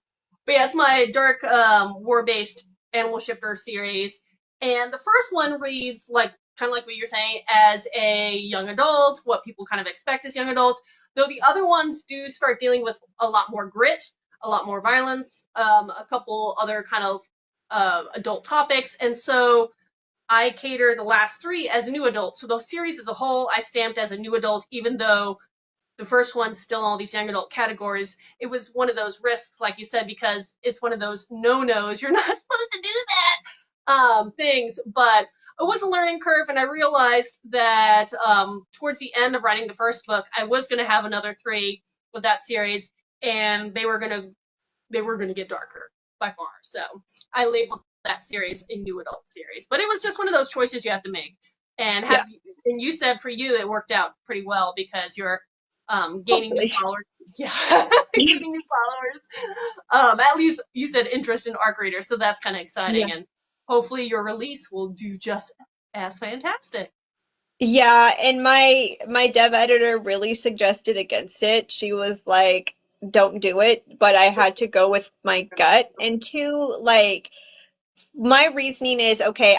yeah, it's my dark war-based Animal Shifter series, and the first one reads like kind of like what you're saying as a young adult, what people kind of expect as young adults. Though the other ones do start dealing with a lot more grit, a lot more violence, a couple other kind of adult topics, and so I cater the last three as a new adult. So the series as a whole, I stamped as a new adult, even though the first one's still in all these young adult categories. It was one of those risks, like you said, because it's one of those no-nos. You're not supposed to do that things. But it was a learning curve, and I realized that towards the end of writing the first book, I was going to have another three with that series, and they were going to get darker by far. So I labeled that series a new adult series. But it was just one of those choices you have to make. And Yeah, and you said for you it worked out pretty well because you're gaining new hopefully. followers. Yeah, gaining new followers. At least you said interest in ARC readers, so that's kind of Yeah. exciting. And hopefully your release will do just as fantastic. Yeah, and my dev editor really suggested against it. She was like, "Don't do it," but I had to go with my gut. And two, like my reasoning is okay,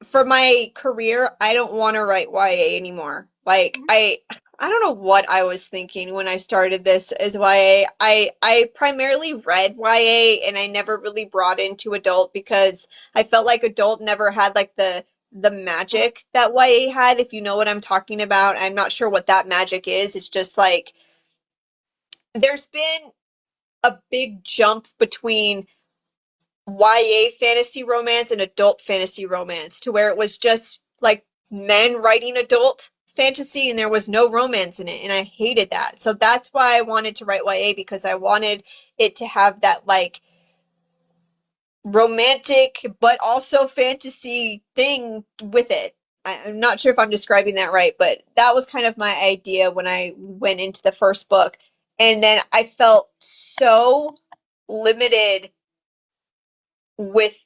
for my career, I don't want to write YA anymore. Like I don't know what I was thinking when I started this as YA. I primarily read YA and I never really brought into adult because I felt like adult never had like the magic that YA had, if you know what I'm talking about. I'm not sure what that magic is. It's just like there's been a big jump between YA fantasy romance and adult fantasy romance to where it was just like men writing adult fantasy and there was no romance in it, and I hated that. So that's why I wanted to write YA, because I wanted it to have that like romantic but also fantasy thing with it. I'm not sure if I'm describing that right, but that was kind of my idea when I went into the first book. And then I felt so limited with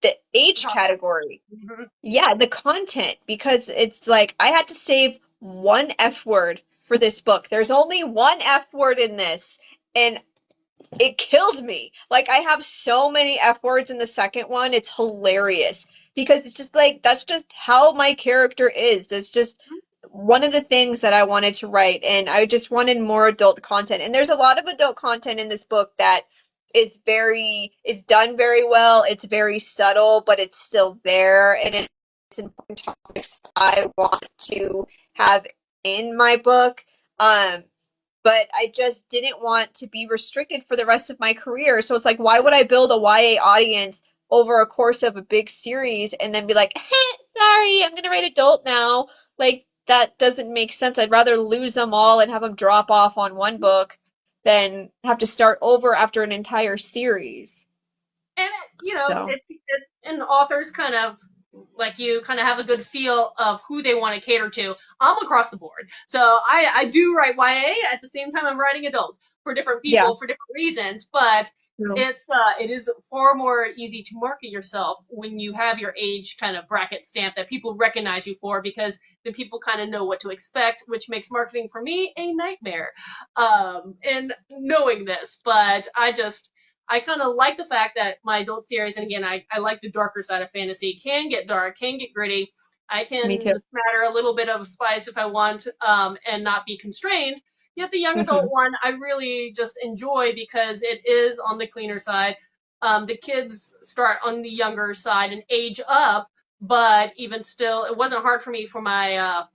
the age category. Mm-hmm. Yeah, the content, because it's like I had to save one F word for this book. There's only one F word in this, and it killed me. Like, I have so many F words in the second one. It's hilarious because it's just like that's just how my character is. That's just one of the things that I wanted to write, and I just wanted more adult content. And there's a lot of adult content in this book that is done very well. It's very subtle, but it's still there, and it's important topics I want to have in my book. But I just didn't want to be restricted for the rest of my career. So it's like, why would I build a YA audience over a course of a big series and then be like, hey, sorry, I'm going to write adult now? Like, that doesn't make sense. I'd rather lose them all and have them drop off on one book than have to start over after an entire series. And So, and authors kind of like you kind of have a good feel of who they want to cater to. I'm across the board, so I do write YA at the same time I'm writing adult for different yeah. people for different reasons, but No. it is far more easy to market yourself when you have your age kind of bracket stamp that people recognize you for, because then people kind of know what to expect, which makes marketing for me a nightmare. And knowing this, but I kind of like the fact that my adult series, and again, I like the darker side of fantasy, can get dark, can get gritty. I Me can too. smatter a little bit of spice if I want, and not be constrained. Yet the young adult Hmm. one, I really just enjoy because it is on the cleaner side. The kids start on the younger side and age up, but even still, it wasn't hard for me for my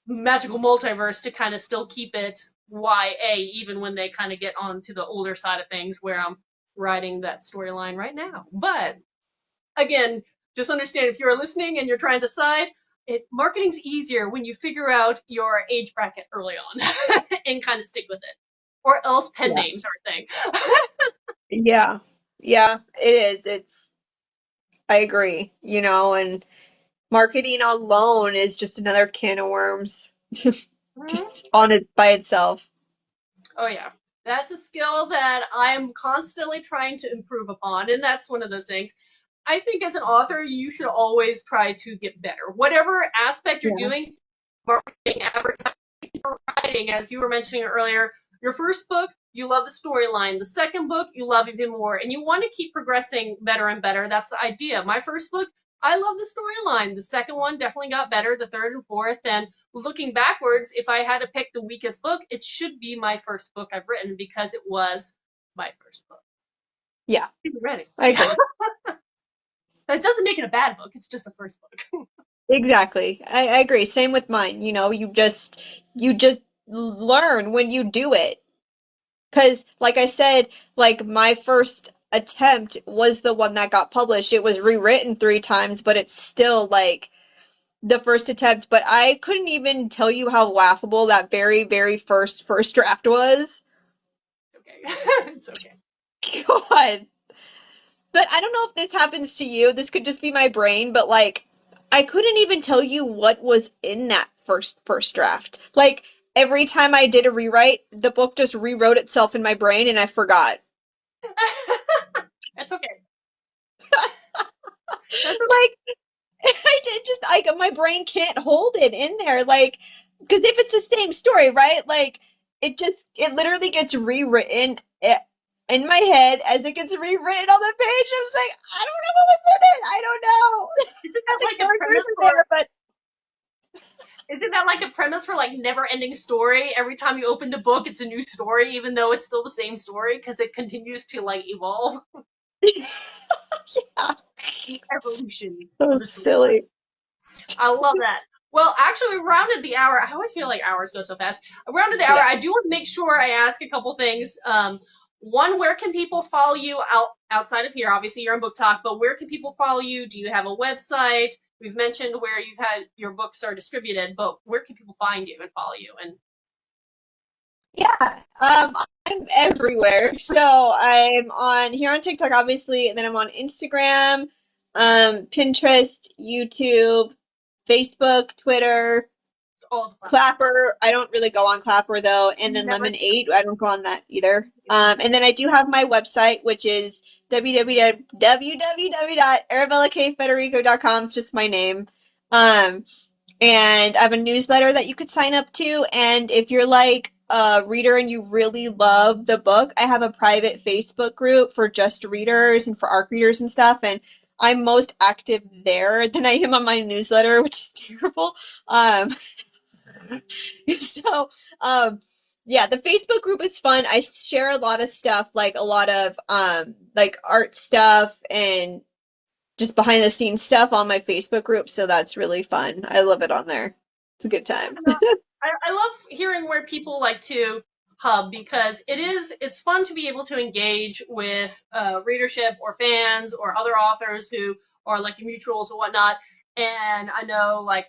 magical multiverse to kind of still keep it YA, even when they kind of get onto the older side of things where I'm writing that storyline right now. But again, just understand if you're listening and you're trying to decide, marketing's easier when you figure out your age bracket early on and kind of stick with it. Or else pen Yeah. names are a thing. Yeah. Yeah, it is. I agree, and marketing alone is just another can of worms, just on it by itself. Oh yeah. That's a skill that I'm constantly trying to improve upon, and that's one of those things. I think as an author, you should always try to get better. Whatever aspect you're Yeah. doing, marketing, advertising, writing, as you were mentioning earlier, your first book, you love the storyline. The second book, you love even more. And you want to keep progressing better and better. That's the idea. My first book, I love the storyline. The second one definitely got better, the third and fourth. And looking backwards, if I had to pick the weakest book, it should be my first book I've written because it was my first book. Yeah, Ready. I agree. That doesn't make it a bad book. It's just the first book. Exactly. I agree. Same with mine. You just learn when you do it. Because, like I said, like my first attempt was the one that got published. It was rewritten 3 times, but it's still like the first attempt. But I couldn't even tell you how laughable that very, very first draft was. Okay. It's okay. God. But I don't know if this happens to you. This could just be my brain, but like I couldn't even tell you what was in that first draft. Like every time I did a rewrite, the book just rewrote itself in my brain and I forgot. That's okay. That's okay. Like I did just like my brain can't hold it in there like because if it's the same story, right? Like it literally gets rewritten in my head as it gets rewritten on the page. I'm just like, I don't know what was in it. I don't know. Isn't that The like the characters premise are for? there, but Isn't that like the premise for like never-ending story? Every time you open the book, it's a new story, even though it's still the same story because it continues to like evolve. yeah, Evolution so of the storyline. silly. I love that. Well, actually, we rounded the hour. I always feel like hours go so fast. I rounded the hour. Yeah. I do want to make sure I ask a couple things. One, where can people follow you outside of here? Obviously, you're on Book Talk, but where can people follow you? Do you have a website? we've mentioned where you've had your books are distributed, but where can people find you and follow you? And Yeah, I'm everywhere. So I'm on here on TikTok, obviously, and then I'm on Instagram, Pinterest, YouTube, Facebook, Twitter, all the platforms. Clapper. I don't really go on Clapper though, and then Never. Lemon8. I don't go on that either. And then I do have my website, which is www.arabellakfederico.com. It's just my name. Um, and I have a newsletter that you could sign up to. And if you're like a reader and you really love the book, I have a private Facebook group for just readers and for ARC readers and stuff. And I'm most active there than I am on my newsletter, which is terrible. Um, so, yeah, the Facebook group is fun. I share a lot of stuff, like a lot of like art stuff and just behind the scenes stuff on my Facebook group, so that's really fun. I love it on there. It's a good time. I love hearing where people like to hub because it's fun to be able to engage with readership or fans or other authors who are like mutuals or whatnot. And I know like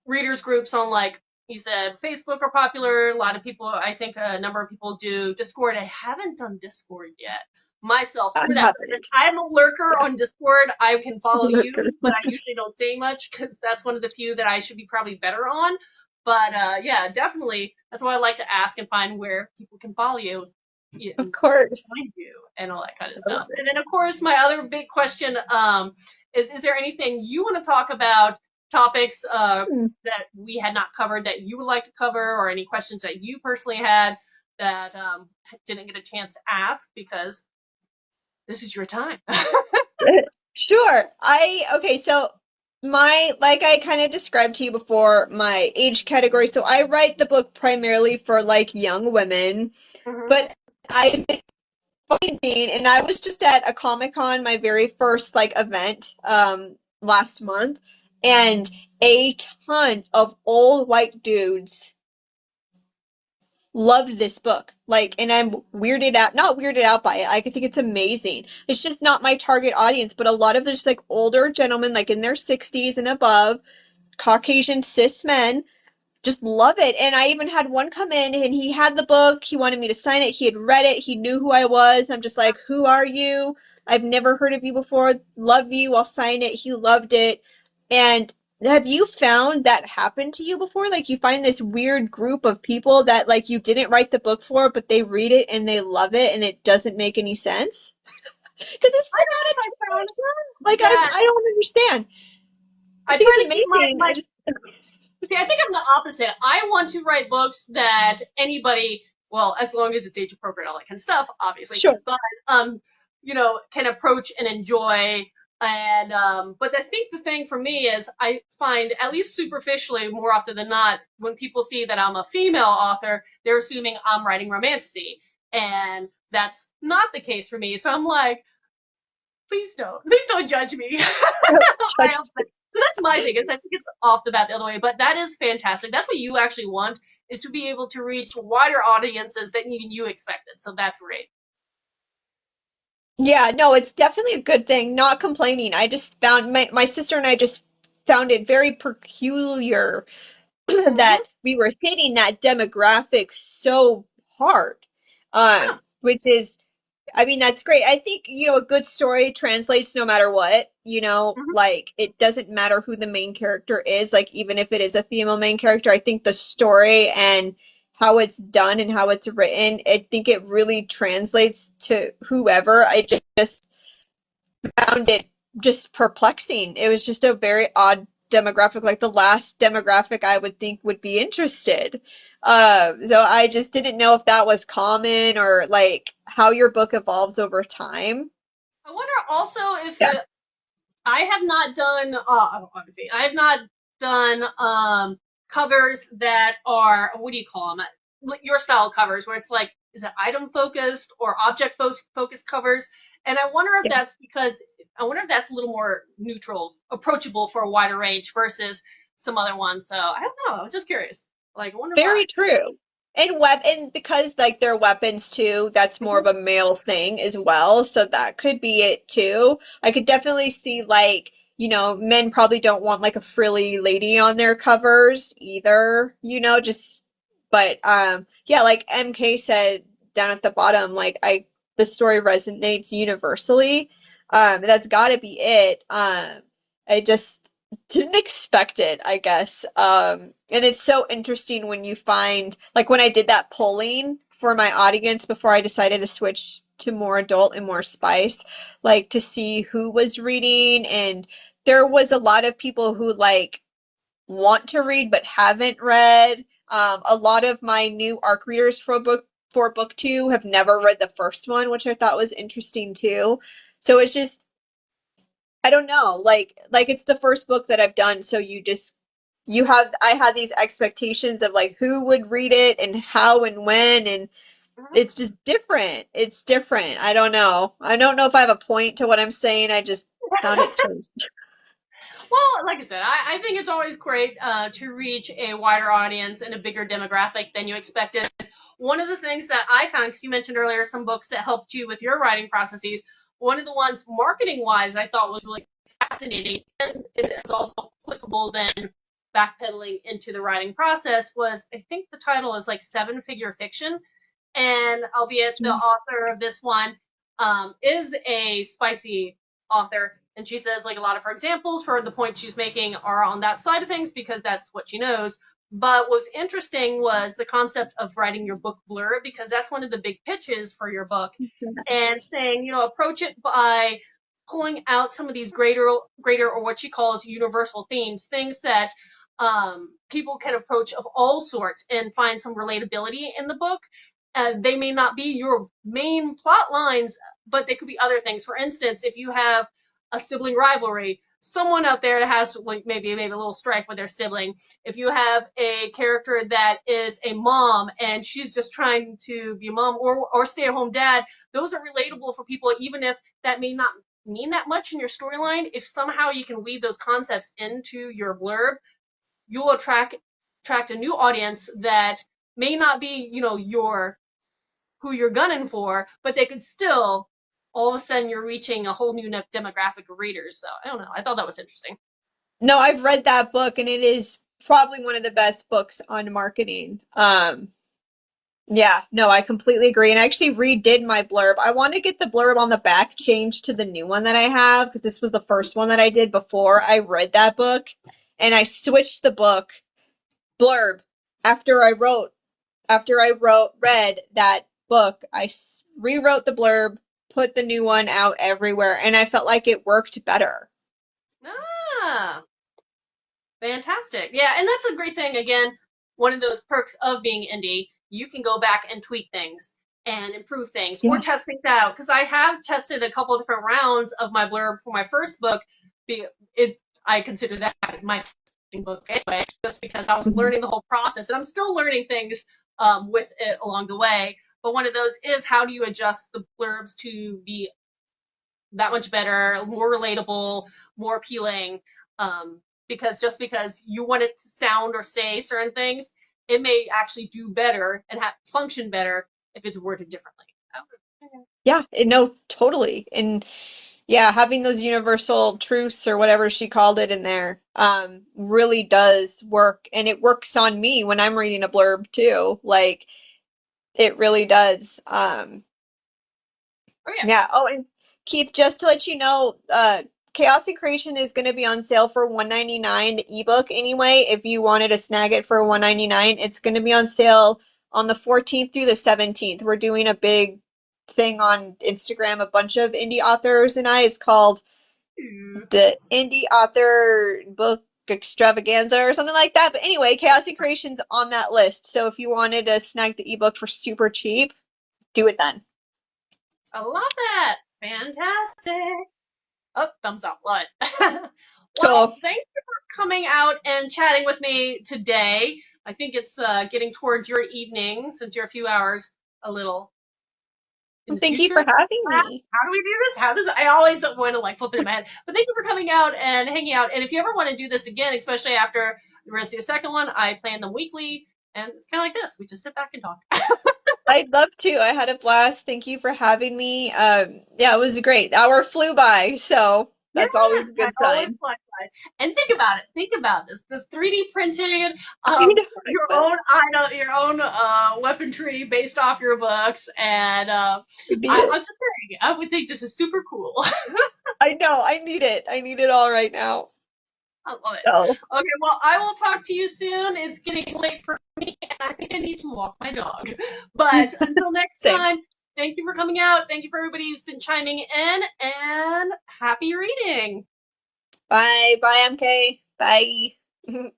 readers groups on like you said Facebook are popular. A lot of people, I think a number of people do Discord. I haven't done Discord yet myself I for that purpose. haven't. I'm a lurker Yeah. on Discord. I can follow you, Lurker. but I usually don't say much because that's one of the few that I should be probably better on. But yeah, definitely that's why I like to ask and find where people can follow you Of and course. find you and all that kind of I love stuff. it. And then of course my other big question is there anything you want to talk about, topics Hmm. that we had not covered that you would like to cover, or any questions that you personally had that didn't get a chance to ask because this is your time. Sure. Okay, so like I kind of described to you before, my age category. So I write the book primarily for like young women, Mhm. but I've been finding, and I was just at a Comic-Con, my very first like event, last month, and a ton of old white dudes loved this book. Like, and I'm weirded out, not weirded out by it. I think it's amazing. It's just not my target audience, but a lot of just like older gentlemen, like in their 60s and above, Caucasian cis men, just love it. And I even had one come in and he had the book. He wanted me to sign it. He had read it. He knew who I was. I'm just like, who are you? I've never heard of you before. Love you. I'll sign it. He loved it. And have you found that happened to you before? Like you find this weird group of people that like you didn't write the book for, but they read it and they love it and it doesn't make any sense? Because it's I not don't know if I found a like that. I don't understand. I I think try it's to keep my, amazing. I my just See, I think I'm the opposite. I want to write books that anybody, well, as long as it's age appropriate, all that kind of stuff, obviously, sure. but can approach and enjoy. And but I think the thing for me is I find, at least superficially, more often than not, when people see that I'm a female author, they're assuming I'm writing romantasy, and that's not the case for me. So I'm like, please don't judge me. Judge. So that's my thing. Is I think it's off the bat the other way, but that is fantastic. That's what you actually want, is to be able to reach wider audiences than even you expected. So that's great. Yeah, no, it's definitely a good thing. Not complaining. I just found my sister and I just found it very peculiar that Mm-hmm. we were hitting that demographic so hard. Yeah. Which is I mean, that's great. I think, a good story translates no matter what, Mm-hmm. like it doesn't matter who the main character is, like even if it is a female main character, I think the story and how it's done and how it's written, I think it really translates to whoever. I just found it just perplexing. It was just a very odd demographic, like the last demographic I would think would be interested. So I just didn't know if that was common or like how your book evolves over time. I wonder also if Yeah. I have not done, obviously, I have not done covers that are, what do you call them? Your style covers, where it's like, is it item focused or object focused covers? And I wonder if Yeah. that's because, I wonder if that's a little more neutral, approachable for a wider range versus some other ones. So I don't know. I was just curious. Like, I wonder why. Very true. And because like they're weapons too, that's more of Mhm. a male thing as well. So that could be it too. I could definitely see like men probably don't want like a frilly lady on their covers either, just but yeah, like MK said down at the bottom, like the story resonates universally. That's gotta be it. I just didn't expect it, I guess. And it's so interesting when you find, like when I did that polling for my audience before I decided to switch to more adult and more spice, like to see who was reading, and there was a lot of people who like want to read but haven't read. A lot of my new ARC readers for book two have never read the first one, which I thought was interesting too. So it's just I don't know, like it's the first book that I've done, so I had these expectations of like who would read it and how and when, and Mhm. it's just different. It's different. I don't know. I don't know if I have a point to what I'm saying. I just found it strange. Well, like I said, I think it's always great to reach a wider audience and a bigger demographic than you expected. One of the things that I found, because you mentioned earlier some books that helped you with your writing processes, one of the ones marketing wise I thought was really fascinating and it's also applicable then backpedaling into the writing process was, I think the title is like Seven Figure Fiction. And albeit the Jeez. author of this one is a spicy author, and she says like a lot of her examples for the points she's making are on that side of things because that's what she knows. But what was interesting was the concept of writing your book blurb, because that's one of the big pitches for your book, and Yes. saying, approach it by pulling out some of these greater, or what she calls universal themes, things that people can approach of all sorts and find some relatability in the book. They may not be your main plot lines, but they could be other things. For instance, if you have a sibling rivalry, someone out there that has like maybe a little strife with their sibling. If you have a character that is a mom and she's just trying to be a mom, or stay at home dad, those are relatable for people, even if that may not mean that much in your storyline. If somehow you can weave those concepts into your blurb, you'll attract a new audience that may not be, your who you're gunning for, but they could still all of a sudden you're reaching a whole new demographic of readers. So I don't know. I thought that was interesting. No, I've read that book and it is probably one of the best books on marketing. Yeah, no, I completely agree. And I actually redid my blurb. I want to get the blurb on the back changed to the new one that I have because this was the first one that I did before I read that book. And I switched the book blurb after read that book. Rewrote the blurb, put the new one out everywhere, and I felt like it worked better. Ah, fantastic. Yeah, and that's a great thing. Again, one of those perks of being indie, you can go back and tweak things and improve things or Yeah. test things out. Because I have tested a couple of different rounds of my blurb for my first book. It, I consider that my testing book anyway, just because I was Mhm. learning the whole process, and I'm still learning things with it along the way. But one of those is, how do you adjust the blurbs to be that much better, more relatable, more appealing. Because just because you want it to sound or say certain things, it may actually do better and function better if it's worded differently. Oh, Yeah, no, totally. And yeah, having those universal truths or whatever she called it in there, really does work. And it works on me when I'm reading a blurb too. Like it really does. oh yeah. Yeah. Oh, and Keith, just to let you know, Chaos and Creation is going to be on sale for $1.99, the ebook anyway. If you wanted to snag it for $1.99, it's going to be on sale on the 14th through the 17th. We're doing a big thing on Instagram. A bunch of indie authors and I. It's called the Indie Author Book Extravaganza or something like that. But anyway, Chaos and Creation's on that list. So if you wanted to snag the ebook for super cheap, do it then. I love that. Fantastic. Oh, thumbs up. Love it. Well, Cool. thank you for coming out and chatting with me today. I think it's getting towards your evening since you're a few hours a little in Well, the thank you for future. having me. How do we do this? How does I always want to like flip it in my head. But thank you for coming out and hanging out. And if you ever want to do this again, especially after the rest of the second one, I plan them weekly, and it's kind of like this. We just sit back and talk. I'd love to. I had a blast. Thank you for having me. Yeah, it was great. The hour flew by, so Yes, That's always a I good always sign. like that. And think about it. Think about this 3D printing I know it your will. own item, your own weaponry based off your books, and I need I'm it. just saying, I would think this is super cool. I know. I need it. I need it all right now. I love it. So, Okay, well, I will talk to you soon. It's getting late for me, and I think I need to walk my dog. But until next same. time, thank you for coming out. Thank you for everybody who's been chiming in, and happy reading. Bye. Bye, MK. Bye.